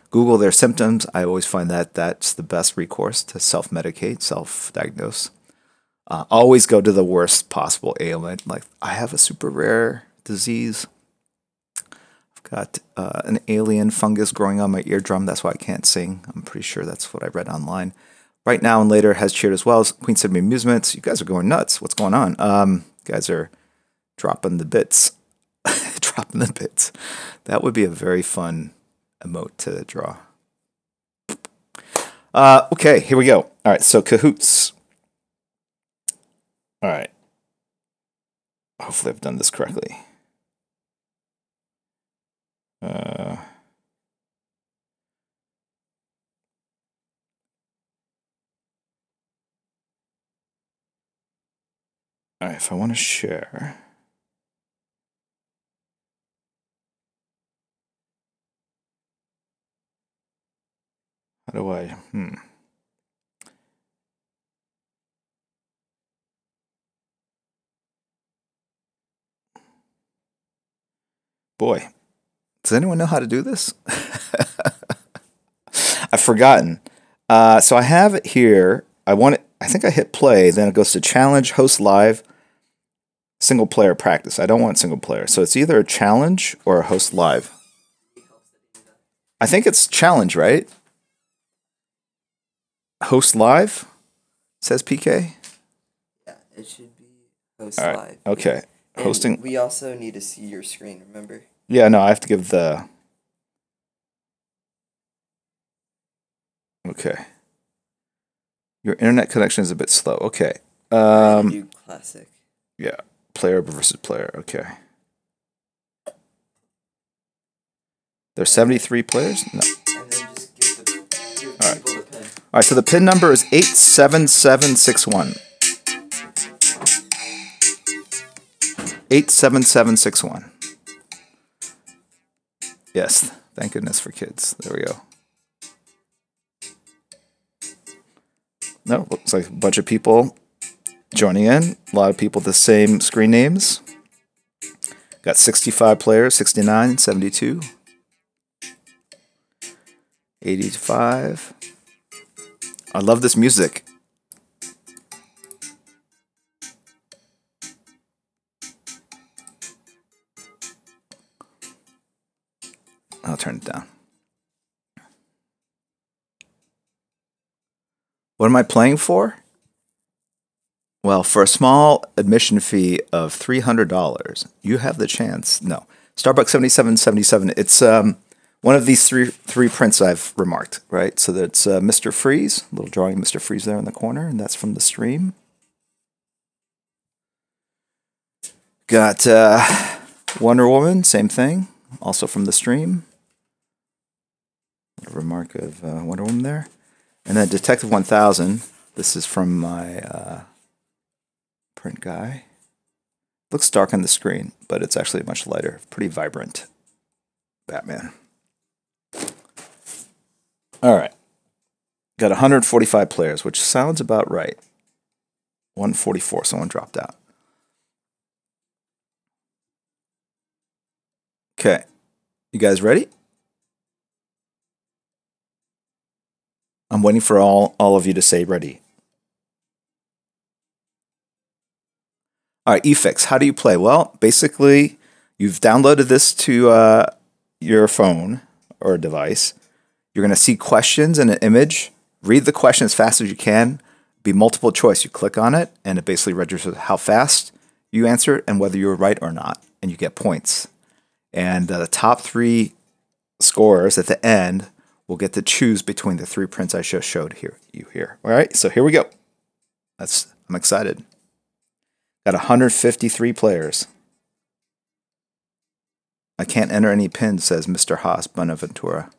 Google their symptoms. I always find that that's the best recourse to self-medicate, self-diagnose. Always go to the worst possible ailment. Like, I have a super rare disease. I've got an alien fungus growing on my eardrum. That's why I can't sing. I'm pretty sure that's what I read online. Right Now and Later has cheered as well. Queen said me amusements. You guys are going nuts. What's going on? You guys are dropping the bits. Dropping the bits. That would be a very fun emote to draw. Okay, here we go. All right, so Cahoots. All right. Hopefully I've done this correctly. All right, if I want to share. How do I, Boy, does anyone know how to do this? I've forgotten. So I have it here. I think I hit play, then it goes to challenge, host live, single player practice. I don't want single player. So it's either a challenge or a host live. I think it's challenge, right? Host live, says PK. Yeah, it should be host live. Okay. And hosting. We also need to see your screen, remember? Yeah, no, I have to give the. Okay. Your internet connection is a bit slow. Okay. Do classic. Yeah. Player versus player. Okay. There's 73 players? No. And then just give people the pin. All right, so the pin number is 87761. 87761. Yes, thank goodness for kids. There we go. No, looks like a bunch of people joining in. A lot of people with the same screen names. Got 65 players, 69, 72, 85. I love this music. I'll turn it down. What am I playing for? Well, for a small admission fee of $300, you have the chance. No, Starbucks 7777. It's one of these three prints I've remarked, right? So that's Mr. Freeze, a little drawing of Mr. Freeze there in the corner, and that's from the stream. Got Wonder Woman, same thing, also from the stream. A remark of Wonder Woman there. And then Detective 1000. This is from my print guy. Looks dark on the screen, but it's actually much lighter. Pretty vibrant Batman. All right. Got 145 players, which sounds about right. 144, someone dropped out. Okay. You guys ready? I'm waiting for all of you to say ready. All right, eFix, how do you play? Well, basically, you've downloaded this to your phone or device. You're going to see questions in an image. Read the question as fast as you can. Be multiple choice. You click on it, and it basically registers how fast you answer it and whether you were right or not, and you get points. And the top three scorers at the end will get to choose between the three prints I just showed you here. All right, so here we go. I'm excited. Got 153 players. I can't enter any pins, says Mr. Haas Bonaventura.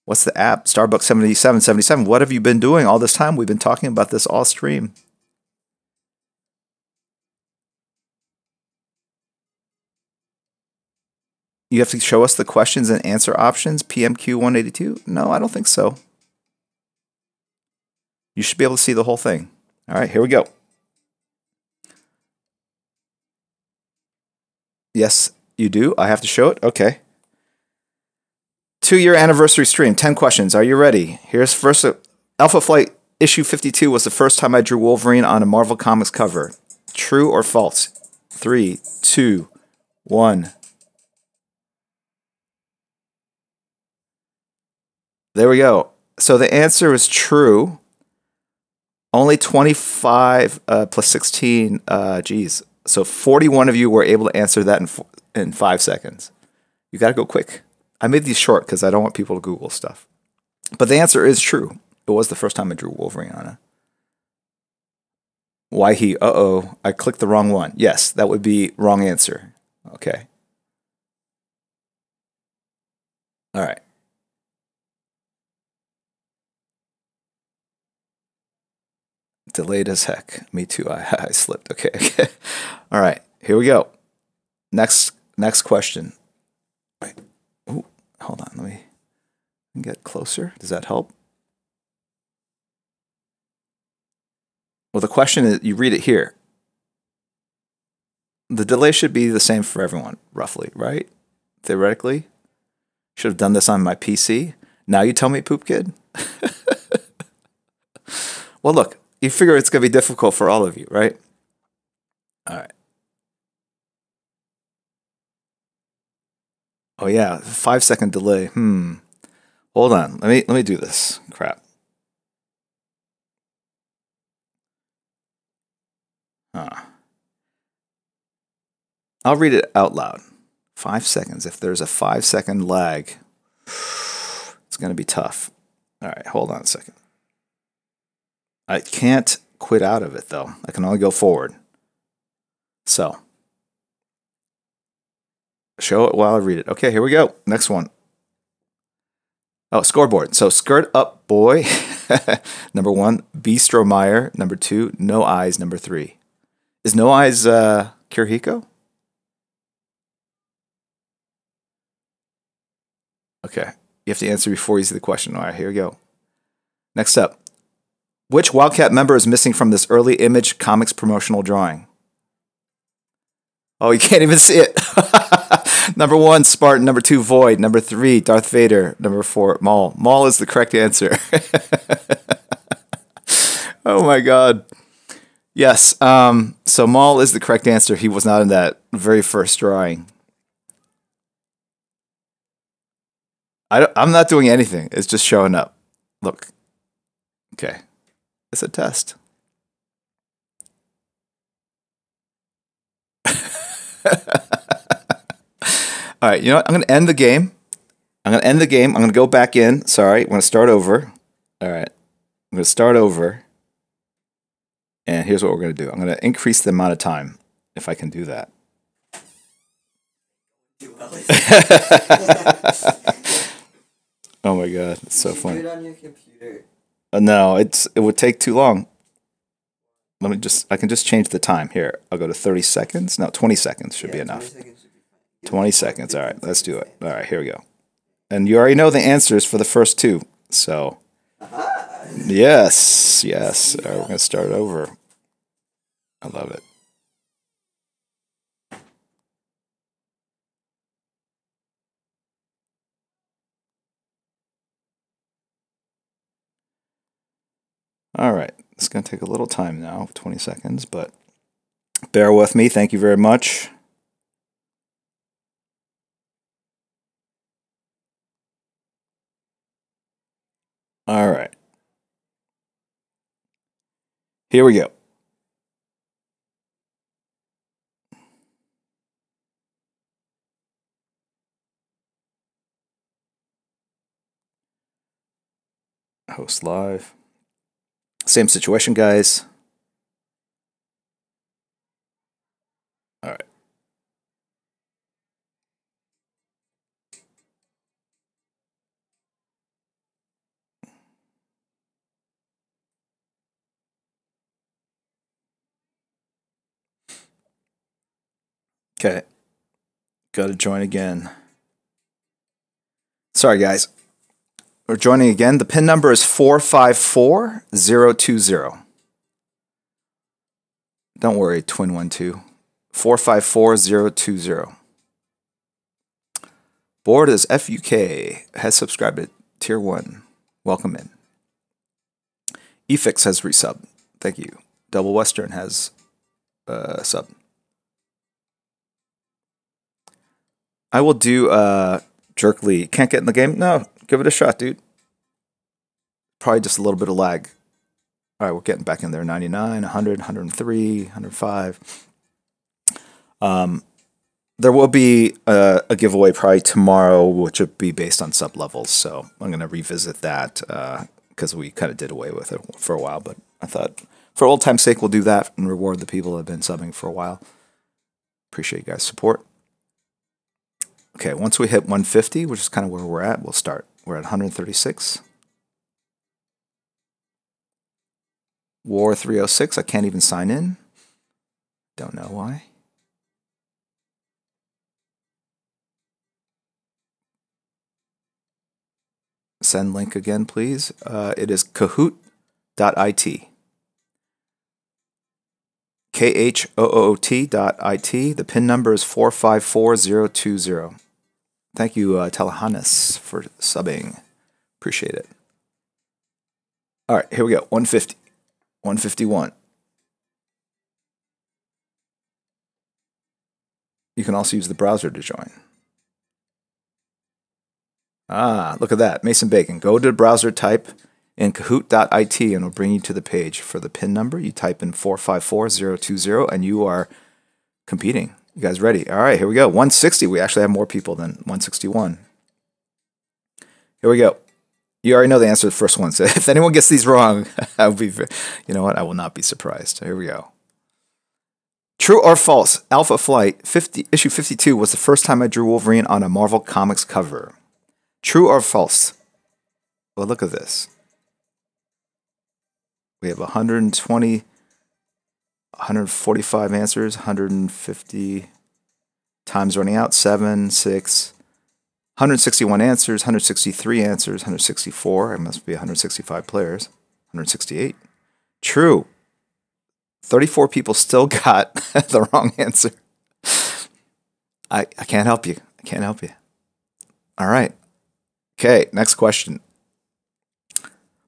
What's the app? Starbucks 7777. What have you been doing all this time? We've been talking about this all stream. You have to show us the questions and answer options, PMQ 182? No, I don't think so. You should be able to see the whole thing. All right, here we go. Yes, you do. I have to show it? Okay. 2-year anniversary stream, 10 questions. Are you ready? Here's first. Alpha Flight issue 52 was the first time I drew Wolverine on a Marvel Comics cover. True or false? 3, 2, 1. There we go. So the answer is true. Only 25 plus 16. Geez. So 41 of you were able to answer that in 5 seconds. You got to go quick. I made these short because I don't want people to Google stuff. But the answer is true. It was the first time I drew Wolverine on it. Why he? Uh-oh. I clicked the wrong one. Yes, that would be wrong answer. Okay. All right. Delayed as heck. Me too. I slipped. Okay. All right. Here we go. Next question. Wait. Ooh, hold on. Let me get closer. Does that help? Well, the question is, you read it here. The delay should be the same for everyone, roughly, right? Theoretically. Should have done this on my PC. Now you tell me, Poop Kid? Well, look. You figure it's going to be difficult for all of you, right? All right. Oh, yeah. 5-second delay. Hold on. Let me do this. Crap. I'll read it out loud. 5 seconds. If there's a 5-second lag, it's going to be tough. All right. Hold on a second. I can't quit out of it, though. I can only go forward. So, show it while I read it. Okay, here we go. Next one. Oh, scoreboard. So, skirt up, boy. Number 1, Bistromeyer. Number 2, No Eyes. Number 3. Is No Eyes Kirihiko? Okay. You have to answer before you see the question. All right, here we go. Next up. Which Wildcat member is missing from this early Image Comics promotional drawing? Oh, you can't even see it. Number 1, Spartan. Number 2, Void. Number 3, Darth Vader. Number 4, Maul. Maul is the correct answer. Oh my God. Yes. So Maul is the correct answer. He was not in that very first drawing. I'm not doing anything. It's just showing up. Look. Okay. It's a test. All right, you know what? I'm going to end the game. I'm going to go back in. Sorry, I'm going to start over. All right. I'm going to start over. And here's what we're going to do. I'm going to increase the amount of time, if I can do that. Oh my God, it's so funny. Do it on your computer. No, it would take too long. I can just change the time here. I'll go to 30 seconds. No, 20 seconds should be enough. 20 seconds. All right, let's do it. All right, here we go. And you already know the answers for the first 2. So, yes. All right, we're going to start over. I love it. All right, it's going to take a little time now, 20 seconds, but bear with me. Thank you very much. All right. Here we go. Host live. Same situation, guys. All right. Okay. Got to join again. Sorry, guys. We're joining again. The pin number is 454020. Don't worry, Twin12. 454020. Board is FUK. Has subscribed to Tier 1. Welcome in. Efix has resubbed. Thank you. Double Western has sub. I will do Jerkly. Can't get in the game? No. Give it a shot, dude. Probably just a little bit of lag. All right, we're getting back in there. 99, 100, 103, 105. There will be a giveaway probably tomorrow, which will be based on sub levels. So I'm going to revisit that because we kind of did away with it for a while. But I thought for old time's sake, we'll do that and reward the people that have been subbing for a while. Appreciate you guys' support. Okay, once we hit 150, which is kind of where we're at, we'll start. We're at 136. War 306, I can't even sign in. Don't know why. Send link again, please. It is kahoot.it. KHOOT.it. The pin number is 454020. Thank you, Telehannes, for subbing. Appreciate it. All right, here we go. 150. 151. You can also use the browser to join. Ah, look at that. Mason Bacon. Go to the browser, type in kahoot.it, and it'll bring you to the page for the pin number. You type in 454020, and you are competing. You guys ready? All right, here we go. 160. We actually have more people than 161. Here we go. You already know the answer to the first one. So if anyone gets these wrong, I will be, you know what? I will not be surprised. Here we go. True or false? Alpha Flight issue 52 was the first time I drew Wolverine on a Marvel Comics cover. True or false? Well, look at this. We have 120, 145 answers, 150 times running out, 7, 6, 161 answers, 163 answers, 164. It must be 165 players. 168. True. 34 people still got the wrong answer. I can't help you. I can't help you. All right. Okay, next question.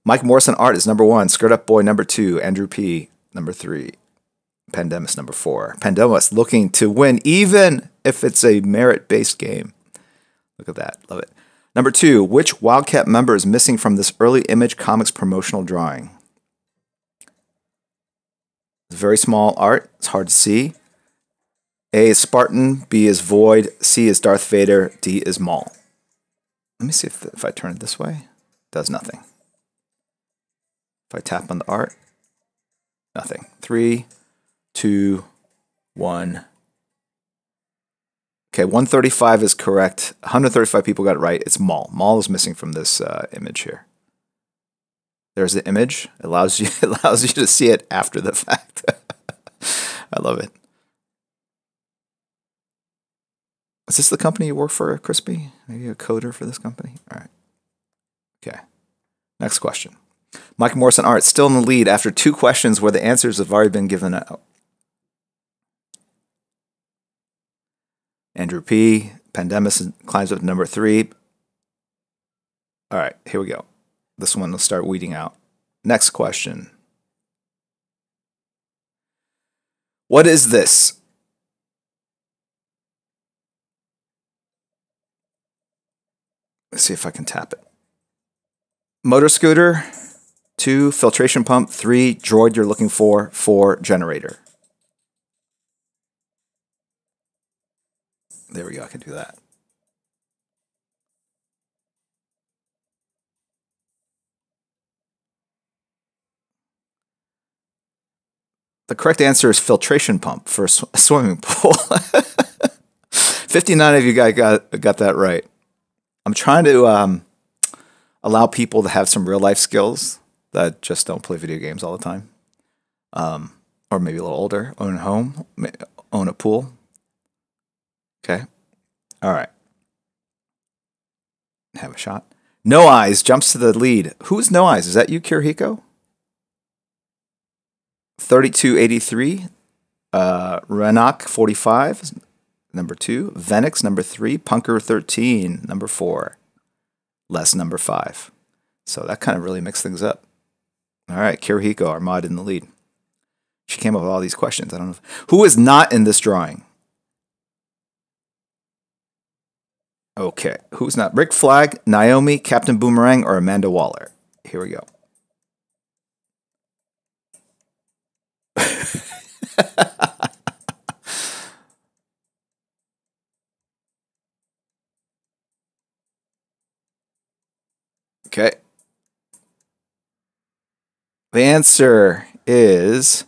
Mike Morrison art is number 1. Skirt Up Boy number 2. Andrew P. number 3. Pandemus number 4. Pandemus looking to win even if it's a merit-based game. Look at that. Love it. Number 2. Which Wildcat member is missing from this early Image Comics promotional drawing? It's very small art. It's hard to see. A is Spartan. B is Void. C is Darth Vader. D is Maul. Let me see if I turn it this way. It does nothing. If I tap on the art, nothing. 3, 2, 1. Okay, 135 is correct. 135 people got it right. It's Maul. Maul is missing from this image here. There's the image. It allows you to see it after the fact. I love it. Is this the company you work for, Crispy? Are you a coder for this company? All right. Okay. Next question. Mike Morrison art still in the lead after 2 questions where the answers have already been given out. Andrew P. Pandemus climbs up to number 3. All right, here we go. This one will start weeding out. Next question. What is this? Let's see if I can tap it. Motor scooter. 2, filtration pump. 3, droid you're looking for. 4, generator. There we go. I can do that. The correct answer is filtration pump for a swimming pool. 59 of you guys got that right. I'm trying to allow people to have some real life skills that just don't play video games all the time. Or maybe a little older, own a home, own a pool. Okay. All right. have a shot. No Eyes jumps to the lead. Who's No Eyes? Is that you, Kirihiko? 3283. Renak 45, number 2. Venix, number 3. Punker 13, number 4. Les, number 5. So that kind of really mixed things up. All right, Kirihiko, our mod in the lead. She came up with all these questions. I don't know. Who is not in this drawing? Okay, who's not? Rick Flag, Naomi, Captain Boomerang, or Amanda Waller? Here we go. Okay. The answer is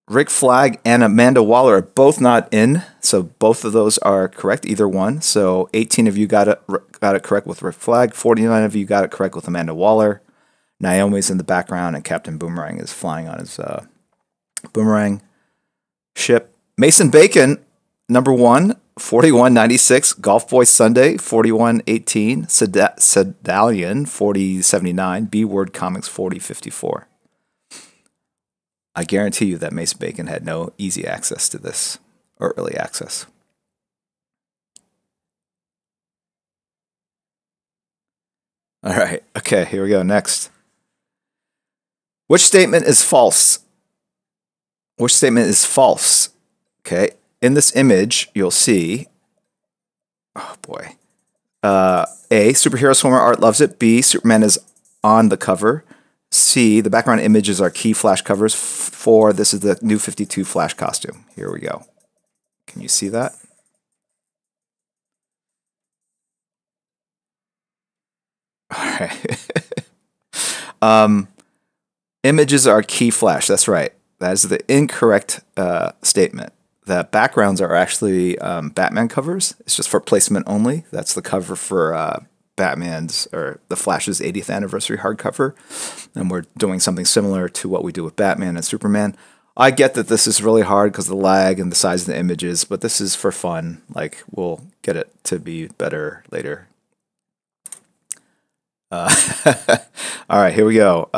Rick Flag and Amanda Waller are both not in, so both of those are correct, either one. So 18 of you got it correct with Rick Flag, 49 of you got it correct with Amanda Waller. Naomi's in the background, and Captain Boomerang is flying on his boomerang ship. Mason Bacon, number 1, 4196. Golf Boy Sunday, 4118. Sedalian, 4079. B Word Comics, 4054. I guarantee you that Mason Bacon had no easy access to this, or early access. All right. Okay, here we go. Next. Which statement is false? Which statement is false? Okay. In this image, you'll see, oh boy. A, superhero swimmer art loves it. B, Superman is on the cover. C, the background images are key flash covers. 4, this is the new 52 Flash costume. Here we go. Can you see that? All right. Images are key flash. That's right. That is the incorrect statement. The backgrounds are actually Batman covers. It's just for placement only. That's the cover for Batman's or the Flash's 80th anniversary hardcover. And we're doing something similar to what we do with Batman and Superman. I get that this is really hard because of the lag and the size of the images, but this is for fun. Like, we'll get it to be better later. All right, here we go.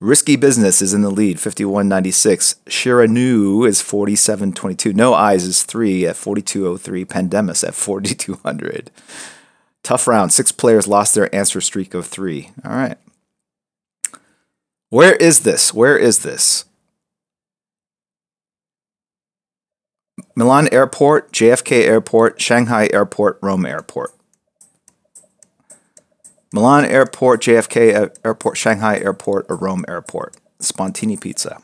Risky Business is in the lead, 5196. Shiranu is 4722. No Eyes is 3 at 4203. Pandemus at 4200. Tough round. 6 players lost their answer streak of 3. All right. Where is this? Where is this? Milan Airport, JFK Airport, Shanghai Airport, Rome Airport. Milan Airport, JFK Airport, Shanghai Airport, or Rome Airport. Spontini Pizza.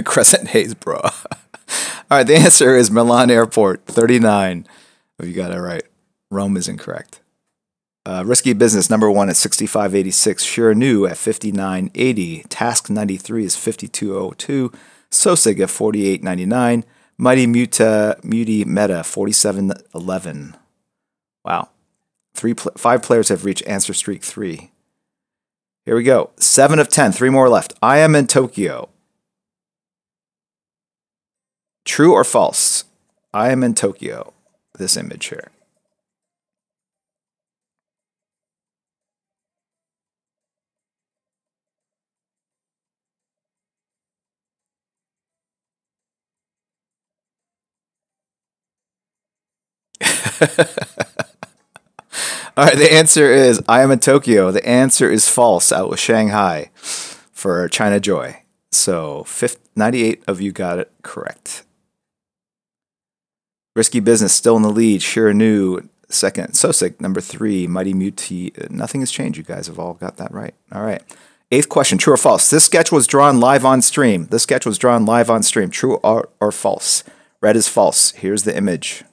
Crescent Haze, bro. All right, the answer is Milan Airport, 39. Oh, you got it right. Rome is incorrect. Risky Business, number 1 at 6586. Shiranu at 5980. Task 93 is 5202. Sosig at 4899. Mighty Meta 4711. Wow. 5 players have reached answer streak 3. Here we go. 7 of 10. 3 more left. I am in Tokyo. True or false? I am in Tokyo. This image here. All right, the answer is I am in Tokyo. The answer is false. Out with Shanghai for China Joy. So 98 of you got it correct. Risky Business still in the lead. Shiranu second. Sosik number 3. Mighty Muti. Nothing has changed. You guys have all got that right. All right. 8th question. True or false? This sketch was drawn live on stream. This sketch was drawn live on stream. True or false? Red is false. Here's the image.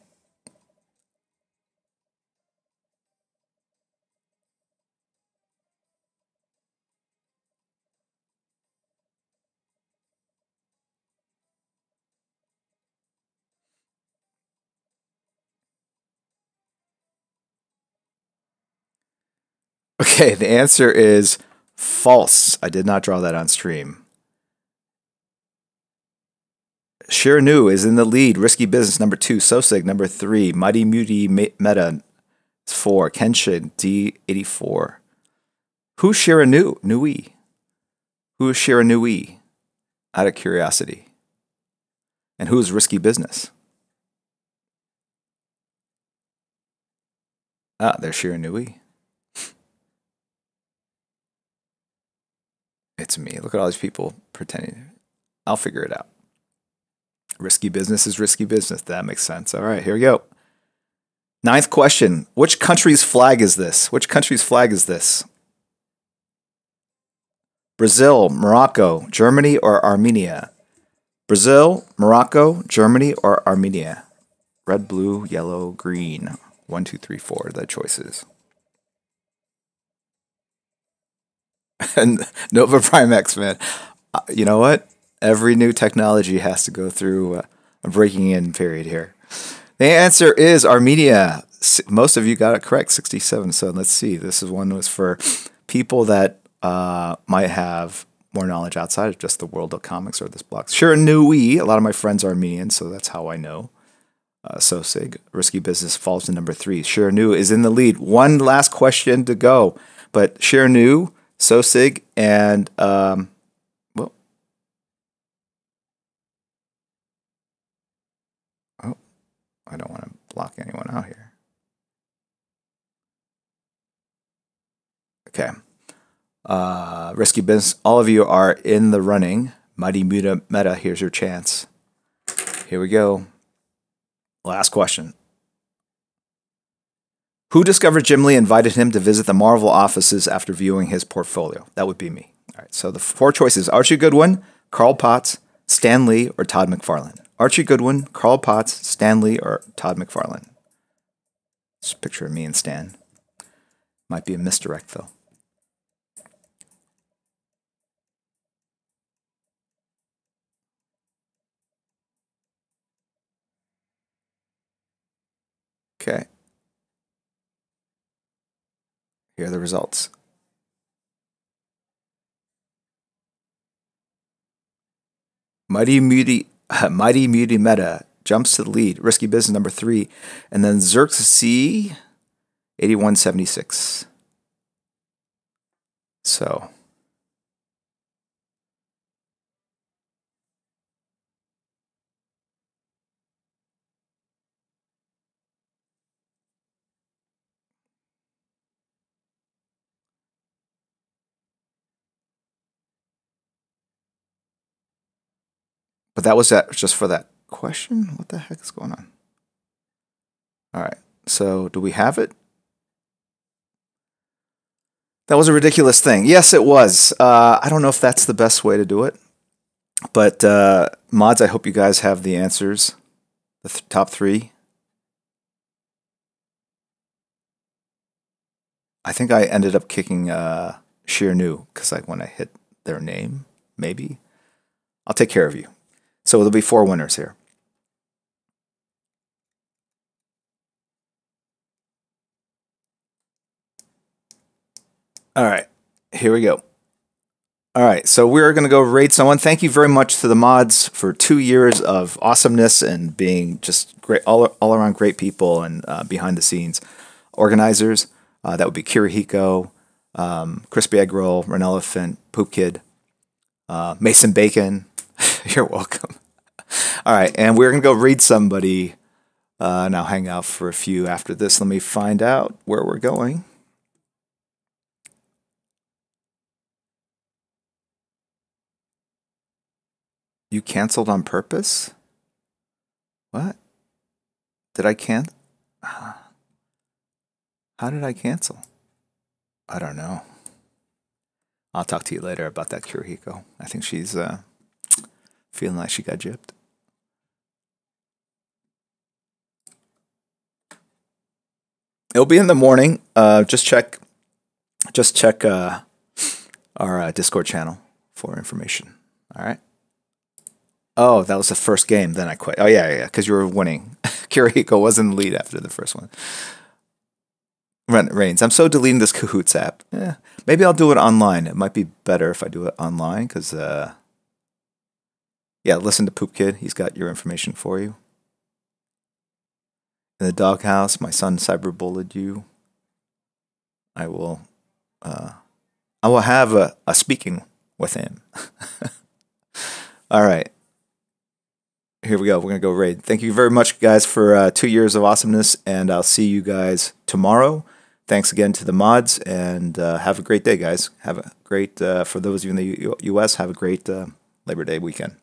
Okay, the answer is false. I did not draw that on stream. Shiranu is in the lead. Risky Business number 2. Sosig number 3. Mighty Muty Meta 4. Kenshin D84. Who's Shiranu? Nui. Who is Shiranui? Out of curiosity. And who is Risky Business? Ah, there's Shiranui. It's me. Look at all these people pretending. I'll figure it out. Risky Business is Risky Business. That makes sense. All right, here we go. 9th question. Which country's flag is this? Which country's flag is this? Brazil, Morocco, Germany, or Armenia? Brazil, Morocco, Germany, or Armenia? Red, blue, yellow, green. 1, 2, 3, 4. The choices. And Nova Prime X, man. You know what? Every new technology has to go through a breaking in period here. The answer is Armenia. Most of you got it correct, 67. So let's see. This is one was for people that might have more knowledge outside of just the world of comics or this block. Shiranui. A lot of my friends are Armenian, so that's how I know. Sosig. Risky Business falls to number 3. Shiranu is in the lead. One last question to go. But Shiranu, Sosig, and well, oh, I don't want to block anyone out here. Okay. Risky Business, all of you are in the running. Mighty Meta, here's your chance. Here we go. Last question. Who discovered Jim Lee and invited him to visit the Marvel offices after viewing his portfolio? That would be me. All right, so the 4 choices: Archie Goodwin, Carl Potts, Stan Lee, or Todd McFarlane. Archie Goodwin, Carl Potts, Stan Lee, or Todd McFarlane. Just a picture of me and Stan. Might be a misdirect, though. Okay. Here are the results. Mighty Muty Meta jumps to the lead. Risky Business number 3. And then Xerxes 8176. So. But that was that just for that question? What the heck is going on? All right. So do we have it? That was a ridiculous thing. Yes, it was. I don't know if that's the best way to do it. But mods, I hope you guys have the answers. The top 3. I think I ended up kicking Shiranu because when I hit their name, maybe. I'll take care of you. So there'll be 4 winners here. All right, here we go. All right, so we're going to go rate someone. Thank you very much to the mods for 2 years of awesomeness and being just great, all around great people and behind the scenes organizers. That would be Kirihiko, Crispy Egg Roll, Ren Elephant, Poop Kid, Mason Bacon. You're welcome. All right, and we're going to go read somebody and I'll hang out for a few after this. Let me find out where we're going. You canceled on purpose? What? Did I cancel? How did I cancel? I don't know. I'll talk to you later about that Kirihiko. I think she's feeling like she got gypped. It'll be in the morning. Just check our Discord channel for information. All right. Oh, that was the first game. Then I quit. Oh yeah, because you were winning. Kirihiko was in the lead after the first one. Reigns. I'm so deleting this Cahoots app. Yeah, maybe I'll do it online. It might be better if I do it online because Yeah, listen to Poop Kid. He's got your information for you. In the doghouse, my son cyberbullied you. I will have a speaking with him. All right. Here we go. We're going to go raid. Thank you very much, guys, for 2 years of awesomeness, and I'll see you guys tomorrow. Thanks again to the mods, and have a great day, guys. Have a great, for those of you in the U.S., have a great Labor Day weekend.